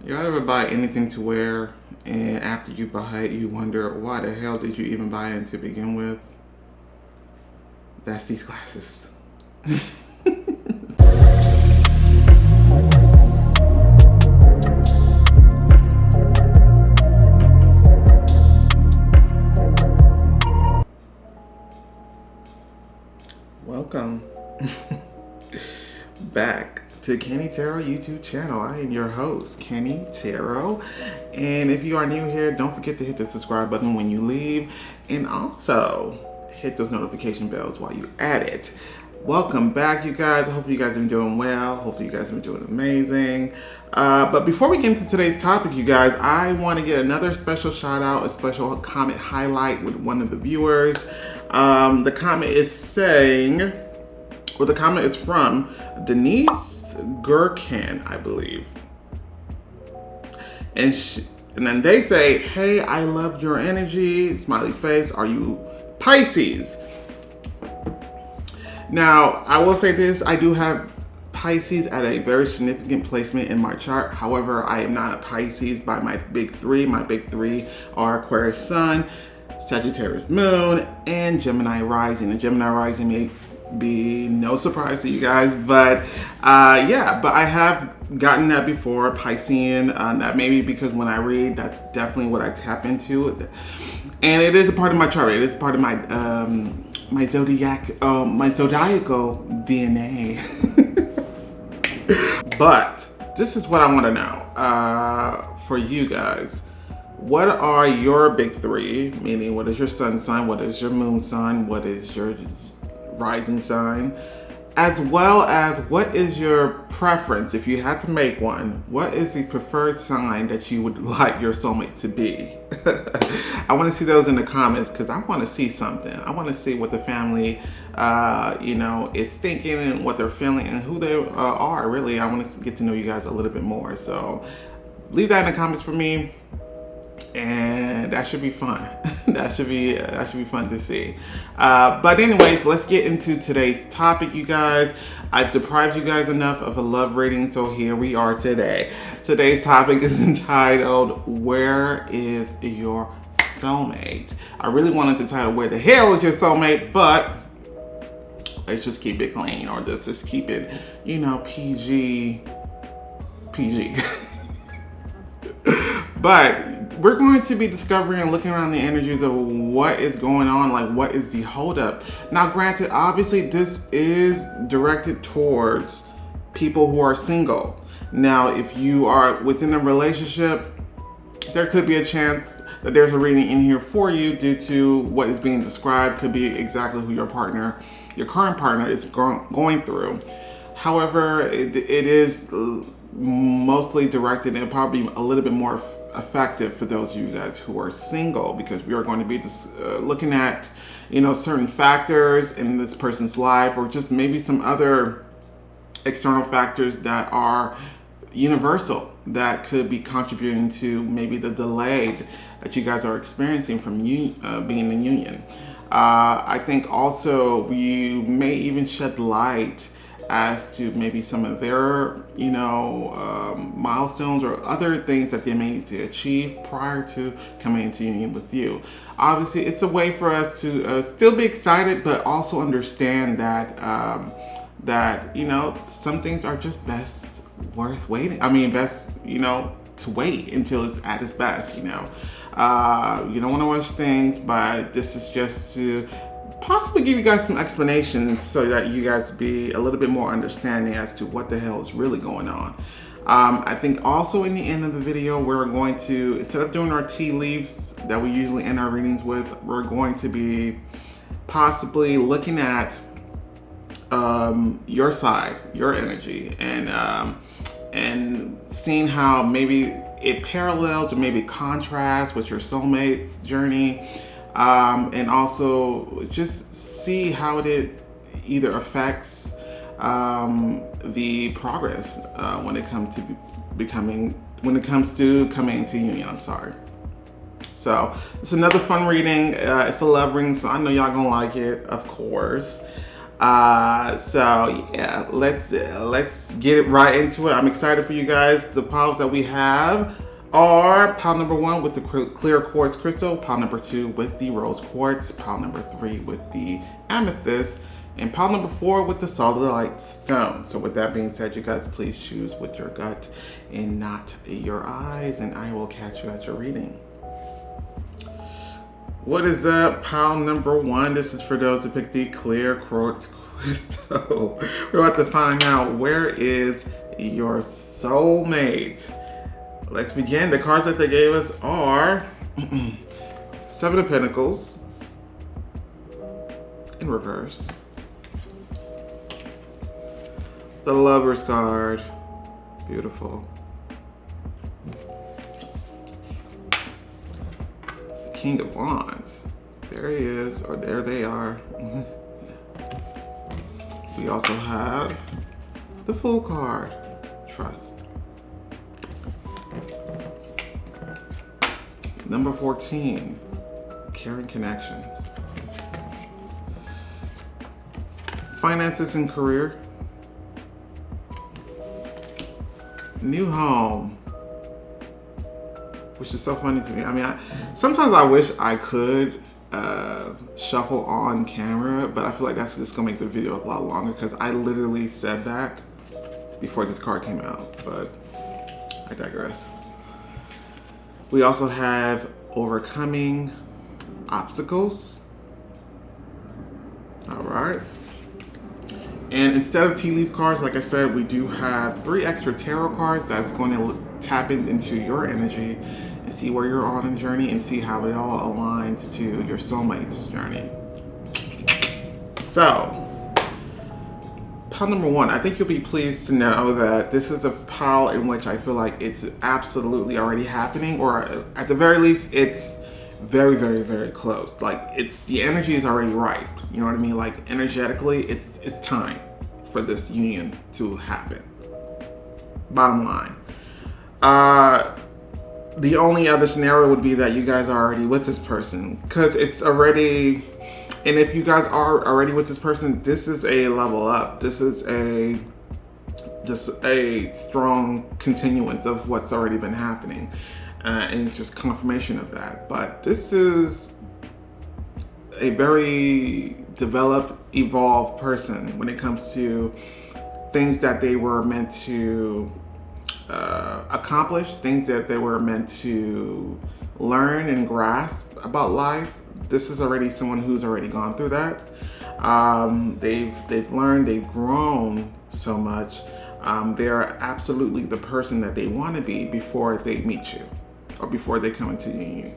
Y'all ever buy anything to wear and after you buy it, you wonder why the hell did you even buy it to begin with? That's these glasses. Welcome back to Kenny Tarot YouTube channel. I am your host, Kenny Tarot. And if you are new here, don't forget to hit the subscribe button when you leave. And also hit those notification bells while you're at it. Welcome back, you guys. Hopefully you guys have been doing well. Hopefully you guys have been doing amazing. But before we get into today's topic, you guys, I want to get another special shout out, a special comment highlight with one of the viewers. The comment is saying, well, the comment is from Denise Gherkin, I believe. And then they say, hey, I love your energy, smiley face. Are you Pisces? Now, I will say this, I do have Pisces at a very significant placement in my chart. However, I am not a Pisces by my big three. My big three are Aquarius Sun, Sagittarius Moon, and Gemini Rising. The Gemini Rising may be no surprise to you guys, but yeah, but I have gotten that before, Piscean. That maybe because when I read, that's definitely what I tap into. And it is a part of my chart. It is part of my my zodiacal DNA. But this is what I want to know for you guys. What are your big three? Meaning, what is your sun sign? What is your moon sign? What is your rising sign? As well as what is your preference? If you had to make one, what is the preferred sign that you would like your soulmate to be? I want to see those in the comments because I want to see something. I want to see what the family, is thinking and what they're feeling and who they are. Really, I want to get to know you guys a little bit more. So leave that in the comments for me. And that should be fun. that should be fun to see. But anyways, let's get into today's topic, you guys. I've deprived you guys enough of a love reading, so here we are today. Today's topic is entitled, Where is Your Soulmate? I really wanted to title, Where the Hell is Your Soulmate? But let's just keep it clean, or let's just keep it, PG. But we're going to be discovering and looking around the energies of what is going on, like what is the holdup. Now, granted, obviously this is directed towards people who are single. Now, if you are within a relationship, there could be a chance that there's a reading in here for you due to what is being described. Could be exactly who your current partner is going through. However, it is mostly directed and probably a little bit more effective for those of you guys who are single, because we are going to be looking at certain factors in this person's life, or just maybe some other external factors that are universal that could be contributing to maybe the delay that you guys are experiencing from being in union. I think also we may even shed light as to maybe some of their, milestones or other things that they may need to achieve prior to coming into union with you. Obviously, it's a way for us to still be excited, but also understand that some things are just best worth waiting. Best, to wait until it's at its best. You don't want to rush things, but this is just to possibly give you guys some explanation so that you guys be a little bit more understanding as to what the hell is really going on. I think also in the end of the video, we're going to, instead of doing our tea leaves that we usually end our readings with, we're going to be possibly looking at your side, your energy, and seeing how maybe it parallels or maybe contrasts with your soulmate's journey. And also just see how it either affects the progress when it comes to coming into union. I'm sorry. So it's another fun reading. It's a love reading, so I know y'all gonna like it, of course. So yeah, let's get it right into it. I'm excited for you guys. The piles that we have are pile number 1 with the clear quartz crystal, pile number 2 with the rose quartz, pile number 3 with the amethyst, and pile number 4 with the Sodalite stone. So with that being said, you guys, please choose with your gut and not your eyes, and I will catch you at your reading. What is up, pile number 1? This is for those who picked the clear quartz crystal. We're about to find out, where is your soulmate? Let's begin. The cards that they gave us are Seven of Pentacles in reverse, the Lover's card, beautiful, King of Wands, there he is, or there they are. We also have the Fool card, Trust. Number 14, Caring Connections. Finances and career. New home, which is so funny to me. I mean, sometimes I wish I could shuffle on camera, but I feel like that's just gonna make the video a lot longer because I literally said that before this card came out, but I digress. We also have overcoming obstacles. All right. And instead of tea leaf cards, like I said, we do have 3 extra tarot cards that's going to tap into your energy and see where you're on a journey and see how it all aligns to your soulmate's journey. So, pile number 1, I think you'll be pleased to know that this is a pile in which I feel like it's absolutely already happening, or at the very least, it's very, very, very close. Like, the energy is already right. You know what I mean? Like, energetically, it's time for this union to happen. Bottom line. The only other scenario would be that you guys are already with this person, because it's already, and if you guys are already with this person, this is a level up. This is just a strong continuance of what's already been happening. And it's just confirmation of that. But this is a very developed, evolved person when it comes to things that they were meant to accomplish, things that they were meant to learn and grasp about life. This is already someone who's already gone through that. They've learned, they've grown so much. They're absolutely the person that they want to be before they meet you, or before they come into union.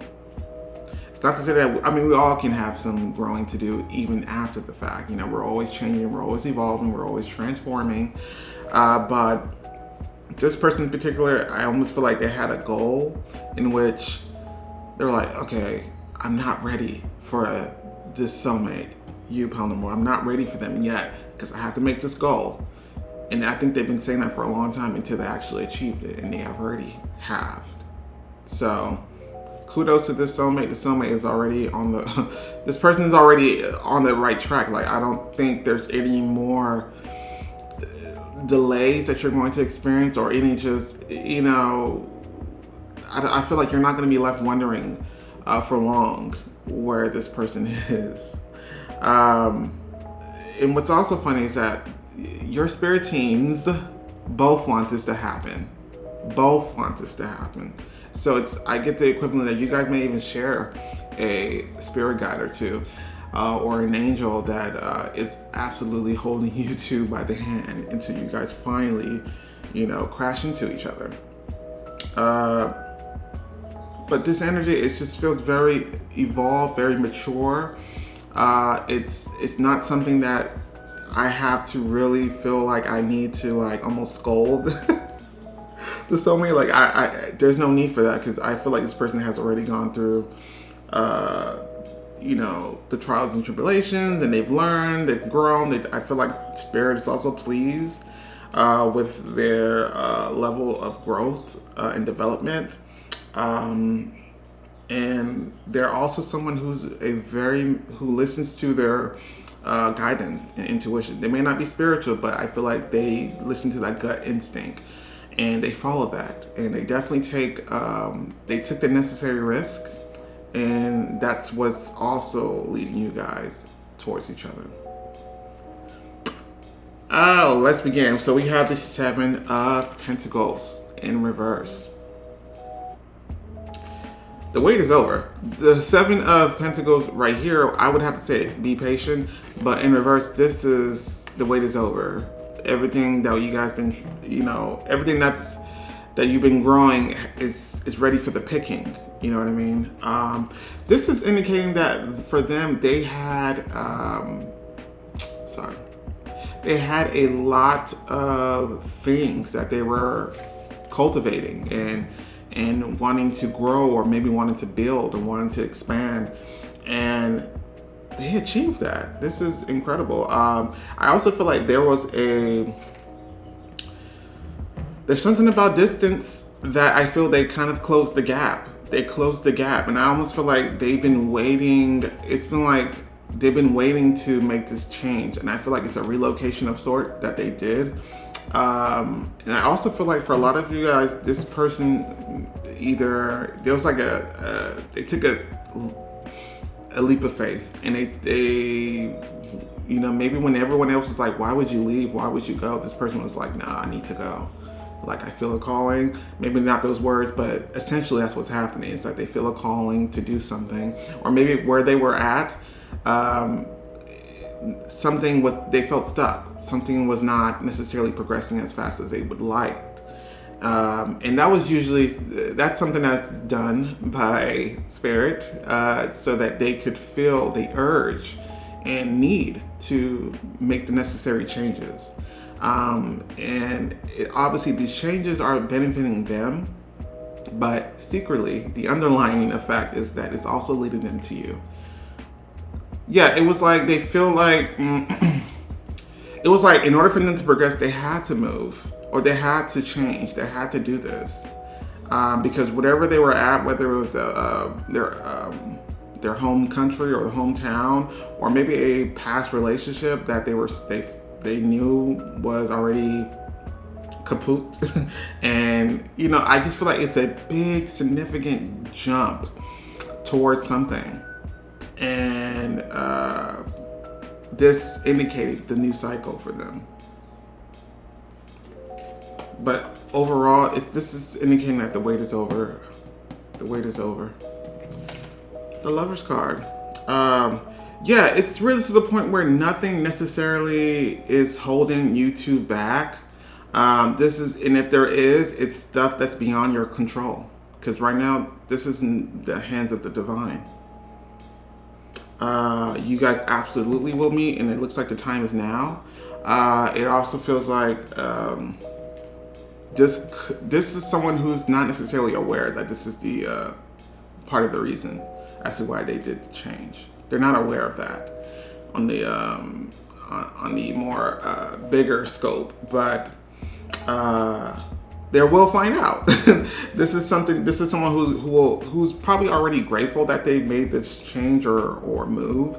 It's not to say that, I mean, we all can have some growing to do even after the fact. You know, we're always changing, we're always evolving, we're always transforming. But this person in particular, I almost feel like they had a goal in which they're like, okay, I'm not ready for this soulmate, you, Palomar. I'm not ready for them yet because I have to make this goal. And I think they've been saying that for a long time until they actually achieved it, and they already have. So kudos to this soulmate. The soulmate is already on the, this person is already on the right track. Like, I don't think there's any more delays that you're going to experience, or any just, you know, I feel like you're not going to be left wondering for long where this person is. And what's also funny is that your spirit teams both want this to happen. Both want this to happen. So I get the equivalent that you guys may even share a spirit guide or two, or an angel that is absolutely holding you two by the hand until you guys finally, you know, crash into each other. But this energy, it just feels very evolved, very mature. It's not something that I have to really feel like I need to like almost scold the soulmate. Like there's no need for that, because I feel like this person has already gone through, you know, the trials and tribulations, and they've learned, they've grown. I feel like Spirit is also pleased with their level of growth and development. And they're also someone who listens to their guidance and intuition. They may not be spiritual, but I feel like they listen to that gut instinct and they follow that. And they definitely they took the necessary risk, and that's what's also leading you guys towards each other. Oh, let's begin. So we have the Seven of Pentacles in reverse. The wait is over. The Seven of Pentacles right here, I would have to say be patient, but in reverse, this is the wait is over. Everything that you guys been, everything that you've been growing is ready for the picking. You know what I mean? This is indicating that for them, they had, they had a lot of things that they were cultivating and wanting to grow, or maybe wanting to build and wanting to expand, and they achieved that. This is incredible. I also feel like there's something about distance that I feel they kind of closed the gap. They closed the gap, and I almost feel like they've been waiting. It's been like they've been waiting to make this change, and I feel like it's a relocation of sort that they did. And I also feel like for a lot of you guys, this person there was like they took a leap of faith, and they maybe when everyone else was like, why would you leave? Why would you go? This person was like, nah, I need to go. Like, I feel a calling. Maybe not those words, but essentially that's what's happening. It's like they feel a calling to do something, or maybe where they were at, they felt stuck. Something was not necessarily progressing as fast as they would like. And that's something that's done by spirit, so that they could feel the urge and need to make the necessary changes. Obviously these changes are benefiting them, but secretly the underlying effect is that it's also leading them to you. Yeah, it was like they feel like it was like in order for them to progress, they had to move, or they had to change, they had to do this, because whatever they were at, whether it was their home country or the hometown, or maybe a past relationship that they knew was already kaput, and I just feel like it's a big significant jump towards something. And this indicated the new cycle for them. But overall, this is indicating that the wait is over. The wait is over. The Lover's card. Yeah, it's really to the point where nothing necessarily is holding you two back. And if there is, it's stuff that's beyond your control. Because right now, this is in the hands of the divine. You guys absolutely will meet, and it looks like the time is now. It also feels like this is someone who's not necessarily aware that this is the part of the reason as to why they did the change. They're not aware of that on the more bigger scope, but they will find out. This is someone who's probably already grateful that they made this change or move,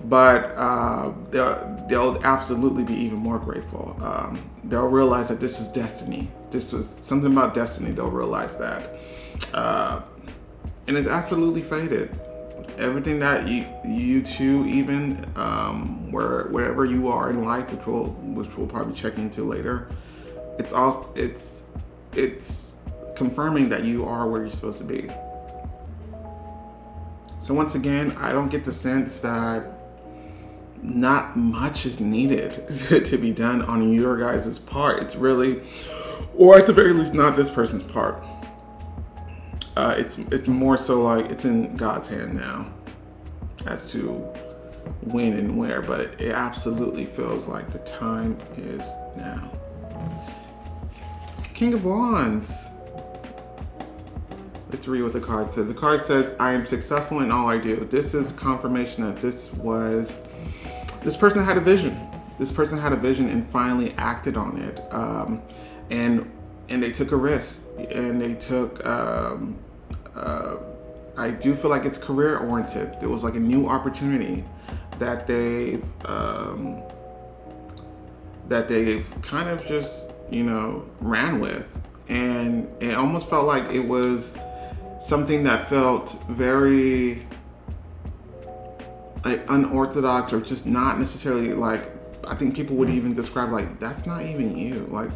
but they'll absolutely be even more grateful. They'll realize that this is destiny. This was something about destiny. They'll realize that, and it's absolutely fated. Everything that you two, even wherever you are in life, which we'll probably check into later, it's confirming that you are where you're supposed to be. So once again, I don't get the sense that not much is needed to be done on your guys' part. It's really, or at the very least, not this person's part. It's more so like it's in God's hand now as to when and where, but it absolutely feels like the time is now. King of Wands. Let's read what the card says. The card says, I am successful in all I do. This is confirmation that this person had a vision. This person had a vision and finally acted on it. And they took a risk, and they took I do feel like it's career oriented. It was like a new opportunity that they've kind of just, ran with. And it almost felt like it was something that felt very like unorthodox, or just not necessarily like, I think people would even describe like, that's not even you. Like,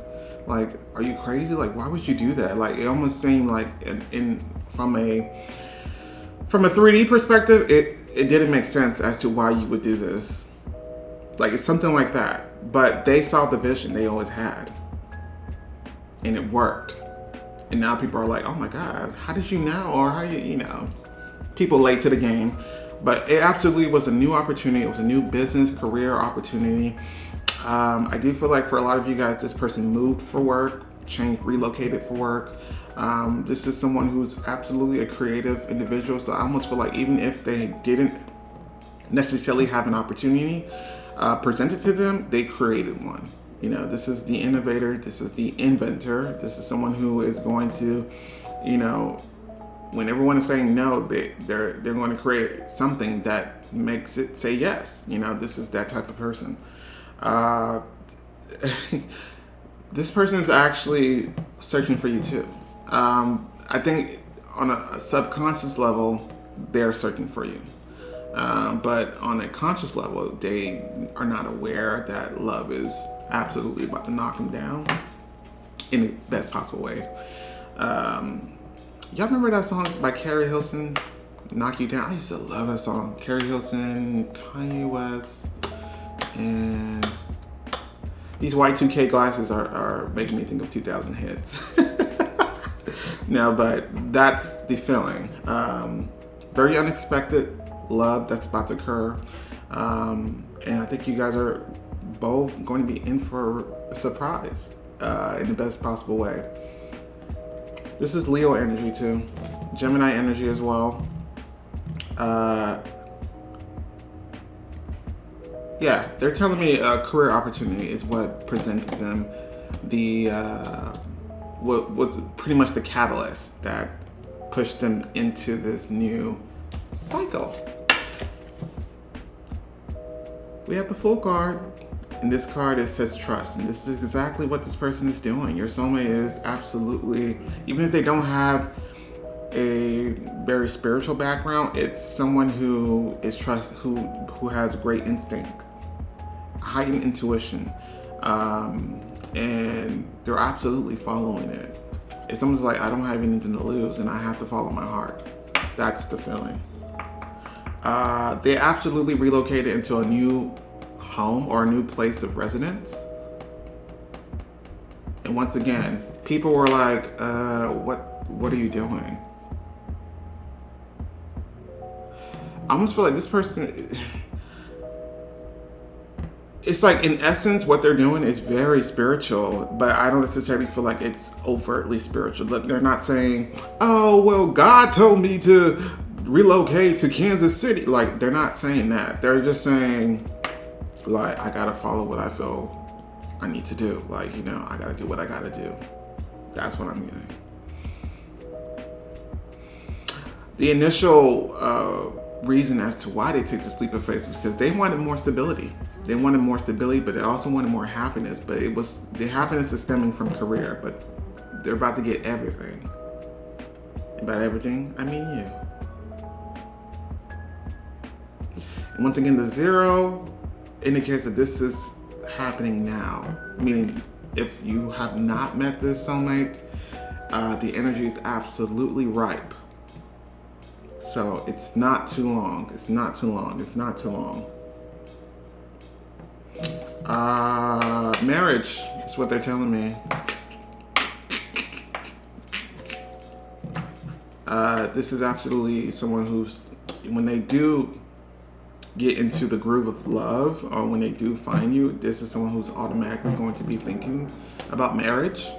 are you crazy? Like, why would you do that? Like, it almost seemed like from a 3D perspective, it didn't make sense as to why you would do this. Like, it's something like that. But they saw the vision they always had. And it worked. And now people are like, oh my God, how did you know? Or how people late to the game. But it absolutely was a new opportunity. It was a new business career opportunity. I do feel like for a lot of you guys, this person moved for work, relocated for work. This is someone who's absolutely a creative individual. So I almost feel like even if they didn't necessarily have an opportunity presented to them, they created one. This is the innovator. This is the inventor. This is someone who is going to, when everyone is saying no, they're going to create something that makes it say yes. This is that type of person. This person is actually searching for you too. I think on a subconscious level, they're searching for you. But on a conscious level, they are not aware that love is absolutely about to knock them down in the best possible way. Y'all remember that song by Carrie Hilson, Knock You Down? I used to love that song. Carrie Hilson, Kanye West, and these Y2K glasses are making me think of 2000 hits. No, but that's the feeling. Very unexpected love that's about to occur. And I think you guys are both going to be in for a surprise in the best possible way. This is Leo energy too. Gemini energy as well. Yeah, they're telling me a career opportunity is what presented them what was pretty much the catalyst that pushed them into this new cycle. We have the Fool card. In this card, it says trust. And this is exactly what this person is doing. Your soulmate is absolutely, even if they don't have a very spiritual background, it's someone who is who has great instinct, heightened intuition, and they're absolutely following it. It's almost like, I don't have anything to lose and I have to follow my heart. That's the feeling. They absolutely relocated into a new home or a new place of residence. And once again, people were like, what are you doing? I almost feel like this person, it's like, in essence, what they're doing is very spiritual, but I don't necessarily feel like it's overtly spiritual. They're not saying, oh, well, God told me to relocate to Kansas City. Like, they're not saying that. They're just saying, like, I gotta follow what I feel I need to do. Like, I gotta do what I gotta do. That's what I'm getting. The initial reason as to why they take the sleeper phase was because they wanted more stability. They wanted more stability, but they also wanted more happiness. But the happiness is stemming from career, but they're about to get everything. About everything, I mean you. And once again, the 0 indicates that this is happening now. Meaning, if you have not met this soulmate, the energy is absolutely ripe. So it's not too long. It's not too long. It's not too long. Marriage is what they're telling me. This is absolutely someone who's, when they do get into the groove of love, or when they do find you, this is someone who's automatically going to be thinking about marriage.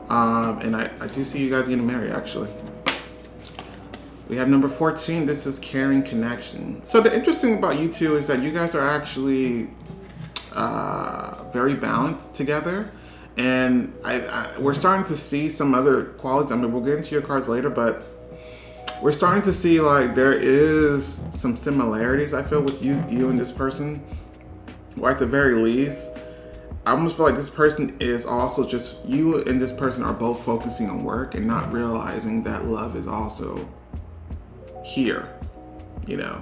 And I do see you guys getting married, actually. We have number 14. This is caring connection. So the interesting about you two is that you guys are actually very balanced together. And we're starting to see some other qualities. I mean, we'll get into your cards later, but we're starting to see like there is some similarities, I feel, with you and this person. Or at the very least, I almost feel like this person is also just, you and this person are both focusing on work and not realizing that love is also here, you know.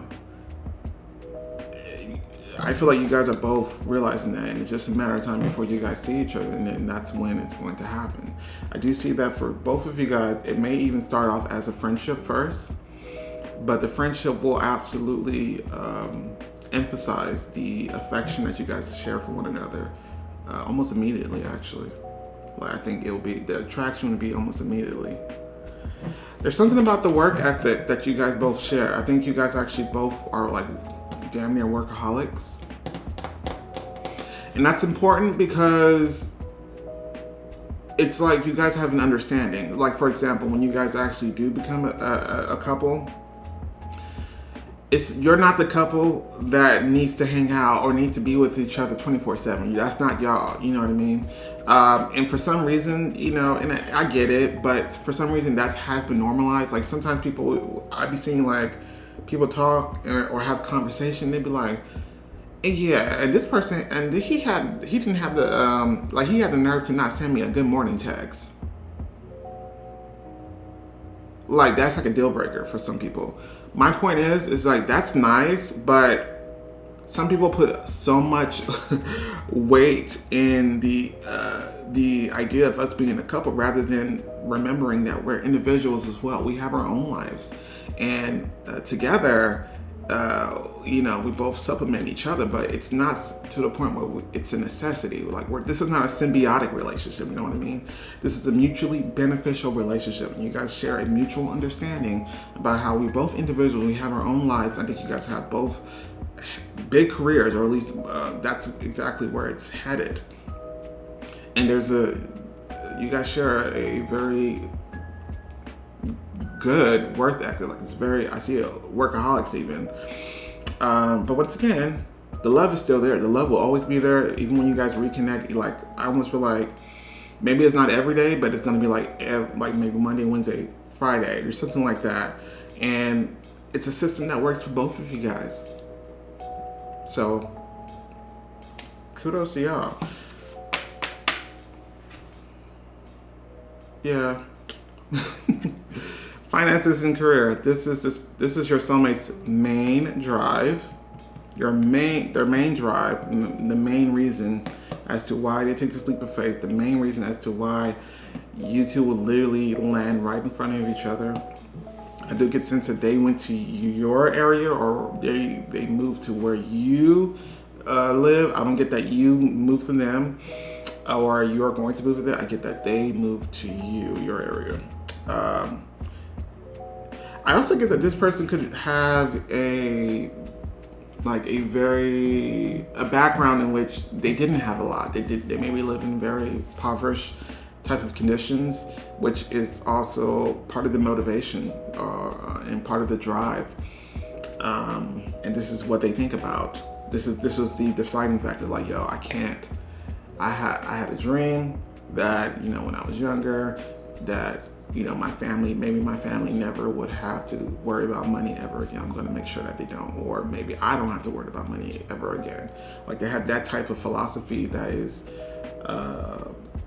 I feel like you guys are both realizing that, and it's just a matter of time before you guys see each other, and then that's when it's going to happen. I do see that for both of you guys, it may even start off as a friendship first, but the friendship will absolutely emphasize the affection that you guys share for one another almost immediately, actually. Like, I think the attraction will be almost immediately. There's something about the work ethic that you guys both share. I think you guys actually both are like damn near workaholics. And that's important because it's like you guys have an understanding. Like, for example, when you guys actually do become a couple, you're not the couple that needs to hang out or needs to be with each other 24/7. That's not y'all, you know what I mean? And for some reason, you know, and I get it, but for some reason that has been normalized. Like sometimes I'd be seeing like people talk or have conversation, they'd be like, yeah, and this person, and he didn't have the, he had the nerve to not send me a good morning text. Like, that's like a deal breaker for some people. My point is like, that's nice, but some people put so much weight in the idea of us being a couple rather than remembering that we're individuals as well. We have our own lives, and together, you know, we both supplement each other, but it's not to the point where it's a necessity. Like, this is not a symbiotic relationship, you know what I mean? This is a mutually beneficial relationship, and you guys share a mutual understanding about how we both individuals, we have our own lives. I think you guys have both big careers, or at least that's exactly where it's headed. And you guys share a very good work ethic. Like, it's I see workaholics even. But once again, the love is still there. The love will always be there, even when you guys reconnect. Like, I almost feel like maybe it's not every day, but it's gonna be like maybe Monday, Wednesday, Friday, or something like that. And it's a system that works for both of you guys. So, kudos to y'all. Yeah. Finances and career. This is your soulmate's main drive. Their main drive, and the main reason as to why they take this leap of faith. The main reason as to why you two will literally land right in front of each other. I do get the sense that they went to your area, or they moved to where you live. I don't get that you moved to them, or you're going to move to them. I get that they moved to your area. I also get that this person could have a background in which they didn't have a lot. They maybe live in very impoverished type of conditions, which is also part of the motivation and part of the drive. And this is what they think about. This was the deciding factor. Like, yo, I can't. I had a dream that, you know, when I was younger, that, you know, my family never would have to worry about money ever again. I'm going to make sure that they don't, or maybe I don't have to worry about money ever again. Like, they have that type of philosophy that is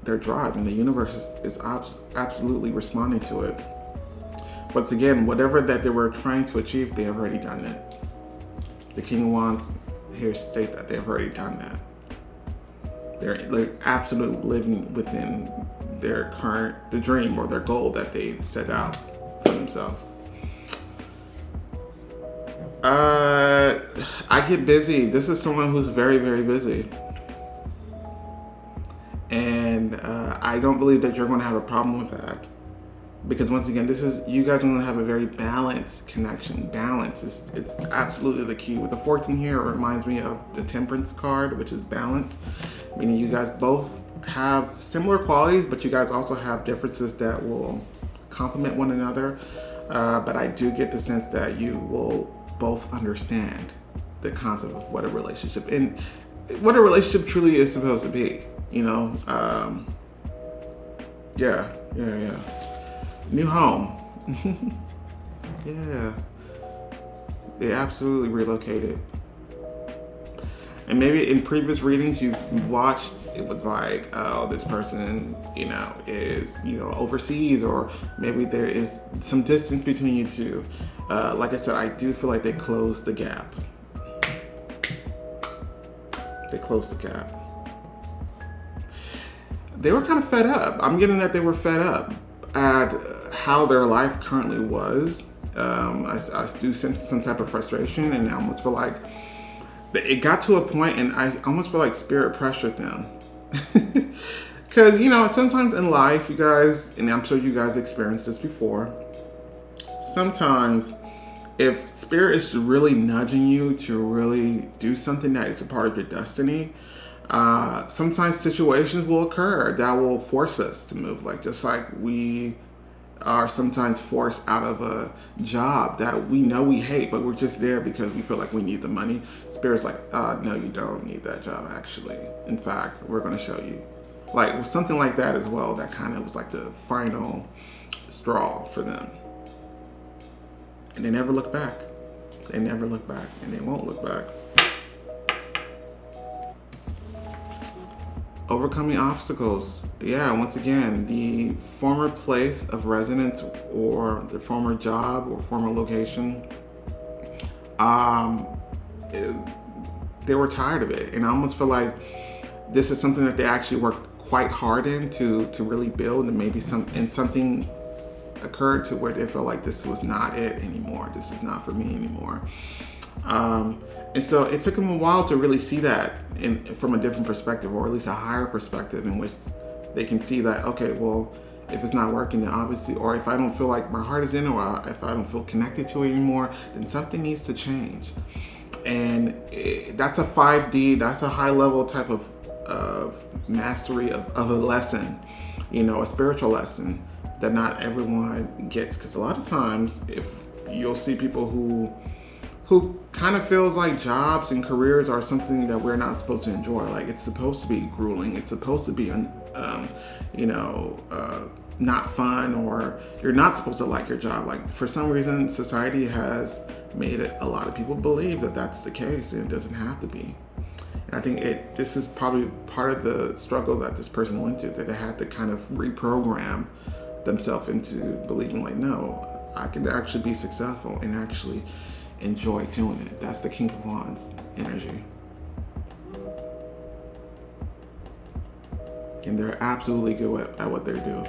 their drive, and the universe is absolutely responding to it. Once again, whatever that they were trying to achieve, they have already done it. The King of Wands here state that they have already done that. They're absolutely living within the dream or their goal that they've set out for themselves. I get busy. This is someone who's very, very busy. And I don't believe that you're going to have a problem with that. Because once again, you guys are going to have a very balanced connection. Balance it's absolutely the key. With the fortune here, it reminds me of the Temperance card, which is balance. Meaning you guys both have similar qualities, but you guys also have differences that will complement one another. But I do get the sense that you will both understand the concept of what a relationship truly is supposed to be. You know, yeah. New home. Yeah. They absolutely relocated. And maybe in previous readings you've watched, it was like, oh, this person, is, overseas, or maybe there is some distance between you two. Like I said, I do feel like they closed the gap. They closed the gap. They were kind of fed up. I'm getting that they were fed up at how their life currently was. I do sense some type of frustration, and I almost feel like it got to a point, and I almost feel like spirit pressured them. Because, sometimes in life, you guys, and I'm sure you guys experienced this before, sometimes if spirit is really nudging you to really do something that is a part of your destiny, sometimes situations will occur that will force us to move. Like, just like we are sometimes forced out of a job that we know we hate, but we're just there because we feel like we need the money. Spirit's like, no, you don't need that job, actually. In fact, we're going to show you. Like, it was something like that as well. That kind of was like the final straw for them. And they never look back. They never look back, and they won't look back. Overcoming obstacles. Yeah, once again, the former place of residence or the former job or former location, they were tired of it. And I almost feel like this is something that they actually worked quite hard in to really build, and maybe something occurred to where they felt like this was not it anymore. This is not for me anymore. And so it took them a while to really see that from a different perspective, or at least a higher perspective, in which they can see that, okay, well, if it's not working, then obviously, or if I don't feel like my heart is in it, or if I don't feel connected to it anymore, then something needs to change. And that's a 5D, that's a high level type of mastery of a lesson, a spiritual lesson that not everyone gets. Because a lot of times, if you'll see people who kind of feels like jobs and careers are something that we're not supposed to enjoy. Like, it's supposed to be grueling. It's supposed to be, not fun, or you're not supposed to like your job. Like, for some reason, society has made a lot of people believe that that's the case, and it doesn't have to be. And I think this is probably part of the struggle that this person went through, that they had to kind of reprogram themselves into believing like, no, I can actually be successful and actually enjoy doing it. That's the King of Wands energy. And they're absolutely good at what they're doing.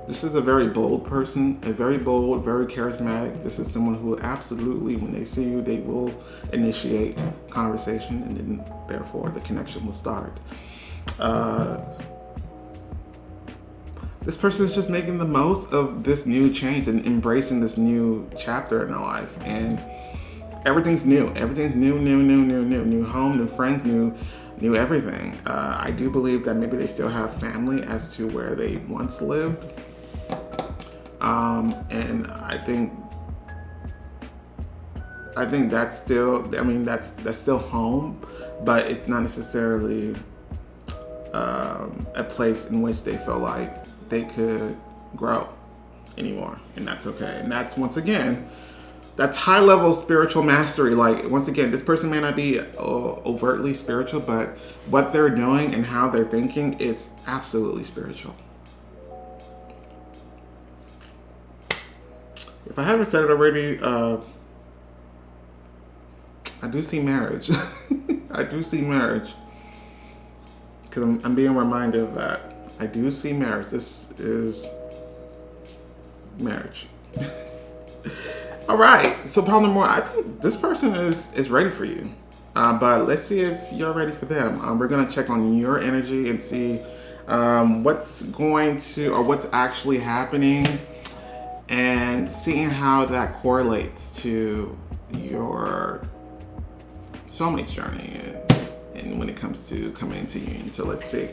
This is a very bold person, very charismatic. This is someone who absolutely, when they see you, they will initiate conversation, and then therefore the connection will start. This person is just making the most of this new change and embracing this new chapter in their life. And everything's new. Everything's new. New home, new friends, new everything. I do believe that maybe they still have family as to where they once lived. And I think that's still, that's still home, but it's not necessarily a place in which they feel like they could grow anymore, and that's okay. And that's, once again, that's high level spiritual mastery. Like, once again, this person may not be overtly spiritual, but what they're doing and how they're thinking is absolutely spiritual. If I haven't said it already, I do see marriage. I do see marriage, because I'm being reminded of that. I do see marriage. This is marriage. All right. So, Paul number one, I think this person is ready for you. But let's see if you're ready for them. We're going to check on your energy and see what's actually happening, and seeing how that correlates to your soulmate's journey and when it comes to coming into union. So let's see.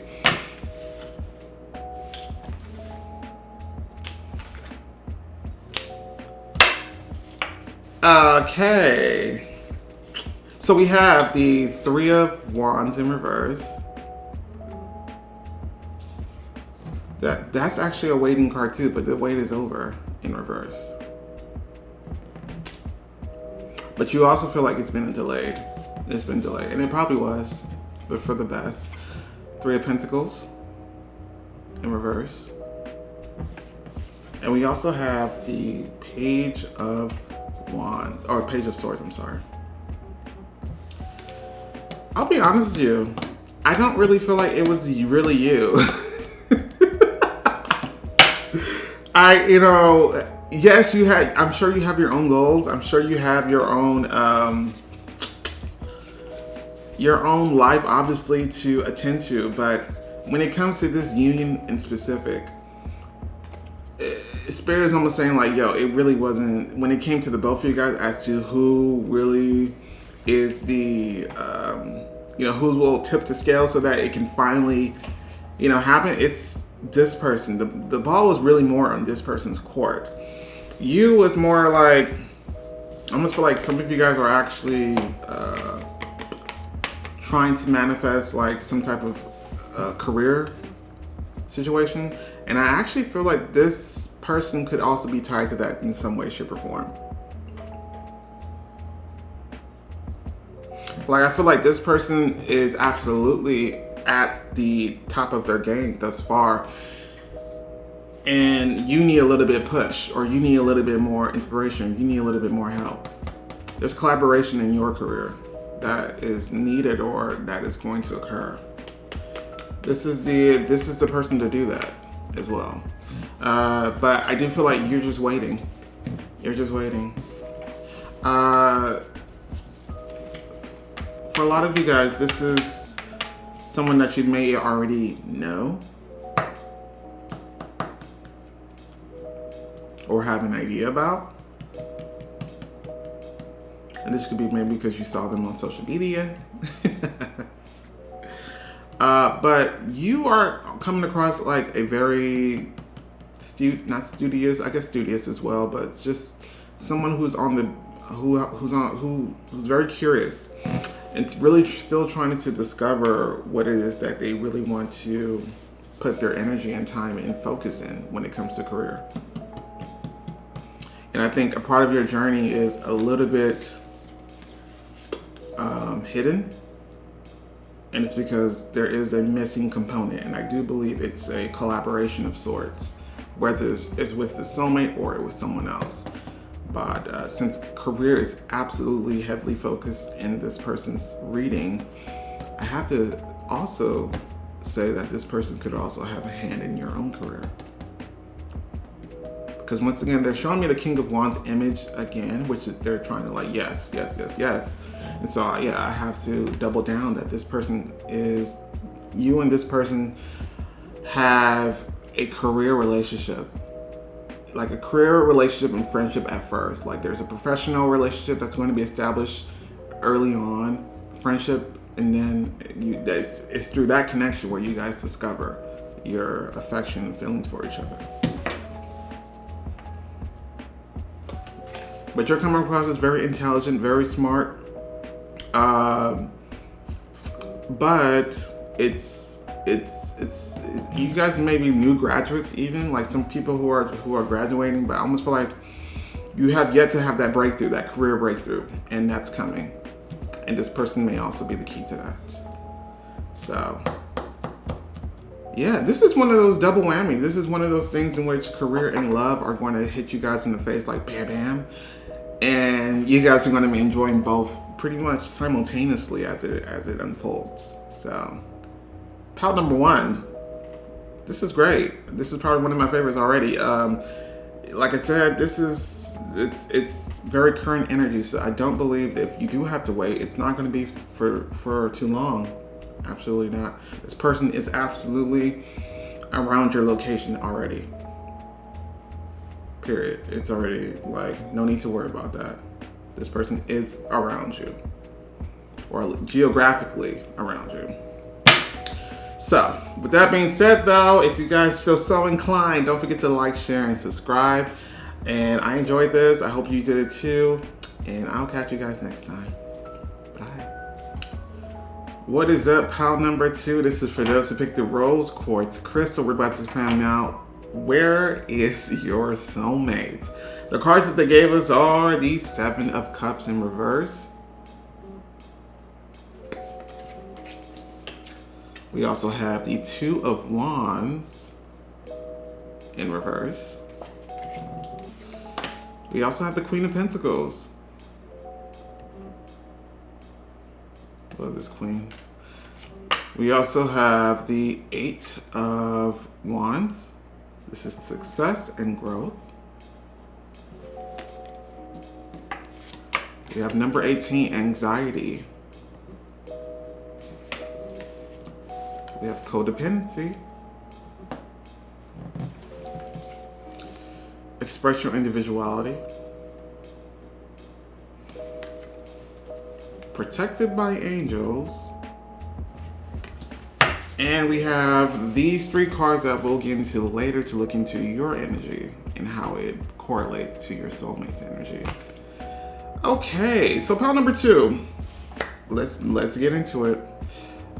Okay, so we have the Three of Wands in reverse, That's actually a waiting card too, but the wait is over in reverse. But you also feel like it's been delayed. It's been delayed, and it probably was, but for the best. Three of Pentacles in reverse. And we also have the Page of Wands, or Page of Swords, I'm sorry. I'll be honest with you, I don't really feel like it was really you. Yes, I'm sure you have your own goals. I'm sure you have your own life, obviously, to attend to. But when it comes to this union in specific, Spirit is almost saying like, yo, it really wasn't, when it came to the both of you guys as to who really is the, who will tip the scale so that it can finally, happen. It's this person. The ball was really more on this person's court. You was more like, I almost feel like some of you guys are actually trying to manifest like some type of career situation. And I actually feel like this person could also be tied to that in some way, shape, or form. Like, I feel like this person is absolutely at the top of their game thus far. And you need a little bit of push, or you need a little bit more inspiration. You need a little bit more help. There's collaboration in your career that is needed or that is going to occur. This is the person to do that as well. But I do feel like you're just waiting. You're just waiting. For a lot of you guys, this is someone that you may already know or have an idea about. And this could be maybe because you saw them on social media. But you are coming across like a very not studious, I guess studious as well, but it's just someone who's on the who's very curious. It's really still trying to discover what it is that they really want to put their energy and time and focus in when it comes to career. And I think a part of your journey is a little bit hidden. And it's because there is a missing component. And I do believe it's a collaboration of sorts, whether it's with the soulmate or with someone else. But since career is absolutely heavily focused in this person's reading, I have to also say that this person could also have a hand in your own career. Because once again, they're showing me the King of Wands image again, which they're trying to like, yes. And so, yeah, I have to double down that this person is, you and this person have a career relationship. Like a career relationship and friendship at first. Like there's a professional relationship that's going to be established early on, friendship, and then it's through that connection where you guys discover your affection and feelings for each other. But you're coming across as very intelligent, very smart. But it's you guys may be new graduates, even like some people who are graduating, but I almost feel like you have yet to have that breakthrough, that career breakthrough, and that's coming. And this person may also be the key to that. So yeah, this is one of those double whammy. This is one of those things in which career and love are going to hit you guys in the face like bam bam, and you guys are going to be enjoying both pretty much simultaneously as it unfolds. So pile number one, this is great. This is probably one of my favorites already. Like I said, it's very current energy, so I don't believe that if you do have to wait, it's not going to be for too long. Absolutely not. This person is absolutely around your location already. Period. It's already like, no need to worry about that. This person is around you, or geographically around you. So, with that being said though, if you guys feel so inclined, don't forget to like, share, and subscribe. And I enjoyed this. I hope you did it too. And I'll catch you guys next time. Bye. What is up, pile number 2? This is for those who picked the rose quartz crystal. We're about to find out, where is your soulmate? The cards that they gave us are the 7 of Cups in reverse. We also have the 2 of Wands in reverse. We also have the Queen of Pentacles. What is this, Queen? We also have the 8 of Wands. This is success and growth. We have number 18, anxiety. We have codependency. Express your individuality. Protected by angels. And we have these 3 cards that we'll get into later to look into your energy and how it correlates to your soulmate's energy. Okay, so pile number 2. Let's get into it.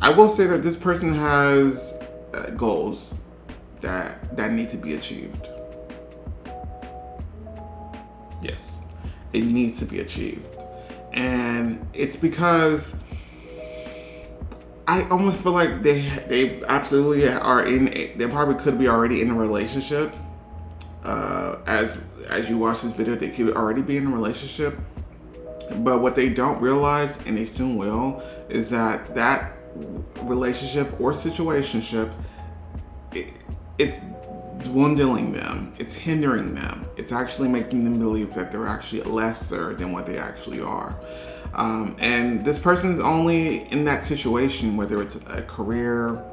I will say that this person has goals that need to be achieved. Yes, it needs to be achieved. And it's because I almost feel like they absolutely are they probably could be already in a relationship. As you watch this video, they could already be in a relationship. But what they don't realize, and they soon will, is that relationship or situationship, it's dwindling them. It's hindering them. It's actually making them believe that they're actually lesser than what they actually are. And this person is only in that situation, whether it's a career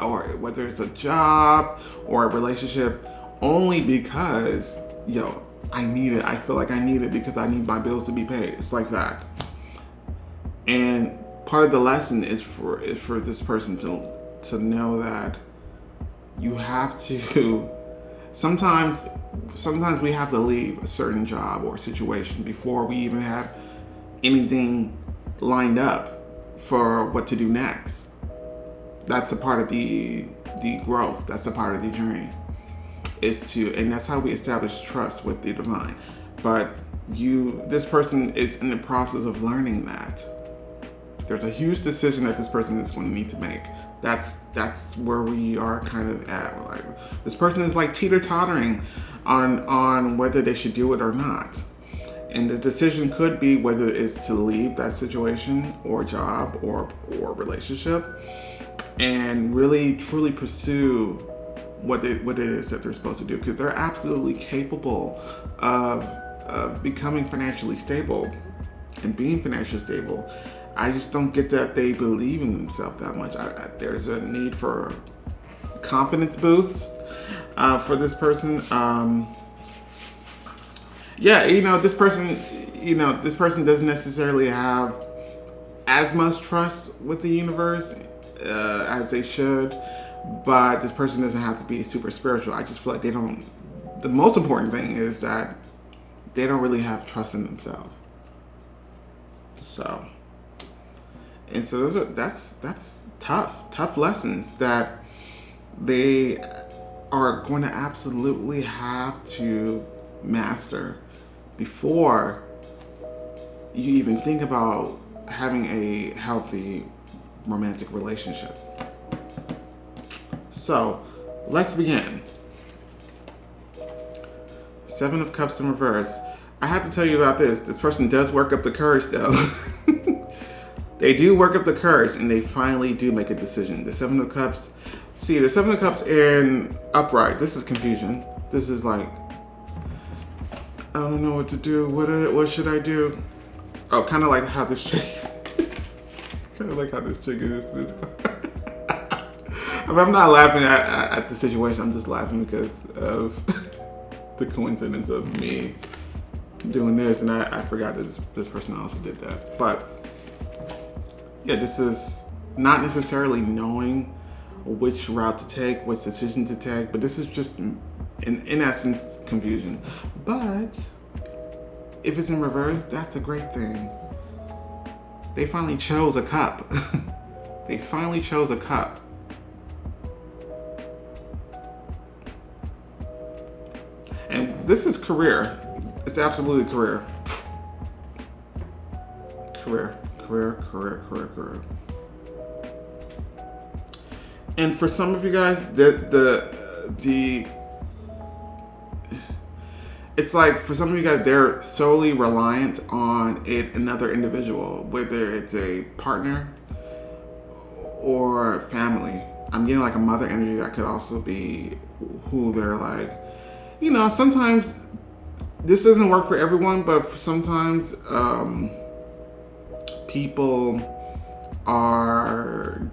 or whether it's a job or a relationship, only because, I need it. I feel like I need it because I need my bills to be paid. It's like that. And part of the lesson is for this person to know that you have to, sometimes we have to leave a certain job or situation before we even have anything lined up for what to do next. That's a part of the growth. That's a part of the journey. And that's how we establish trust with the divine. But this person is in the process of learning that. There's a huge decision that this person is going to need to make. That's where we are kind of at. Like, this person is like teeter-tottering on whether they should do it or not. And the decision could be whether it's to leave that situation or job or relationship and really truly pursue what it is that they're supposed to do, because they're absolutely capable of becoming financially stable and being financially stable. I just don't get that they believe in themselves that much. There's a need for confidence boosts for this person. This person doesn't necessarily have as much trust with the universe as they should, but this person doesn't have to be super spiritual. I just feel like they don't. The most important thing is that they don't really have trust in themselves. So that's tough lessons that they are going to absolutely have to master before you even think about having a healthy romantic relationship. So let's begin. 7 of Cups in reverse. I have to tell you about this. This person does work up the courage, though. They do work up the courage, and they finally do make a decision. The 7 of Cups. See, the 7 of Cups in upright. This is confusion. This is like, I don't know what to do. What should I do? Oh, kind of like how this chick. Kind of like how this chick is this card. I mean, I'm not laughing at the situation. I'm just laughing because of the coincidence of me doing this, and I forgot that this person also did that. But yeah, this is not necessarily knowing which route to take, which decision to take, but this is just, in essence, confusion. But if it's in reverse, that's a great thing. They finally chose a cup. They finally chose a cup. And this is career. It's absolutely career. Career. And for some of you guys, it's like for some of you guys, they're solely reliant on another individual, whether it's a partner or family. I'm getting like a mother energy that could also be who they're like, you know, sometimes this doesn't work for everyone, but sometimes people are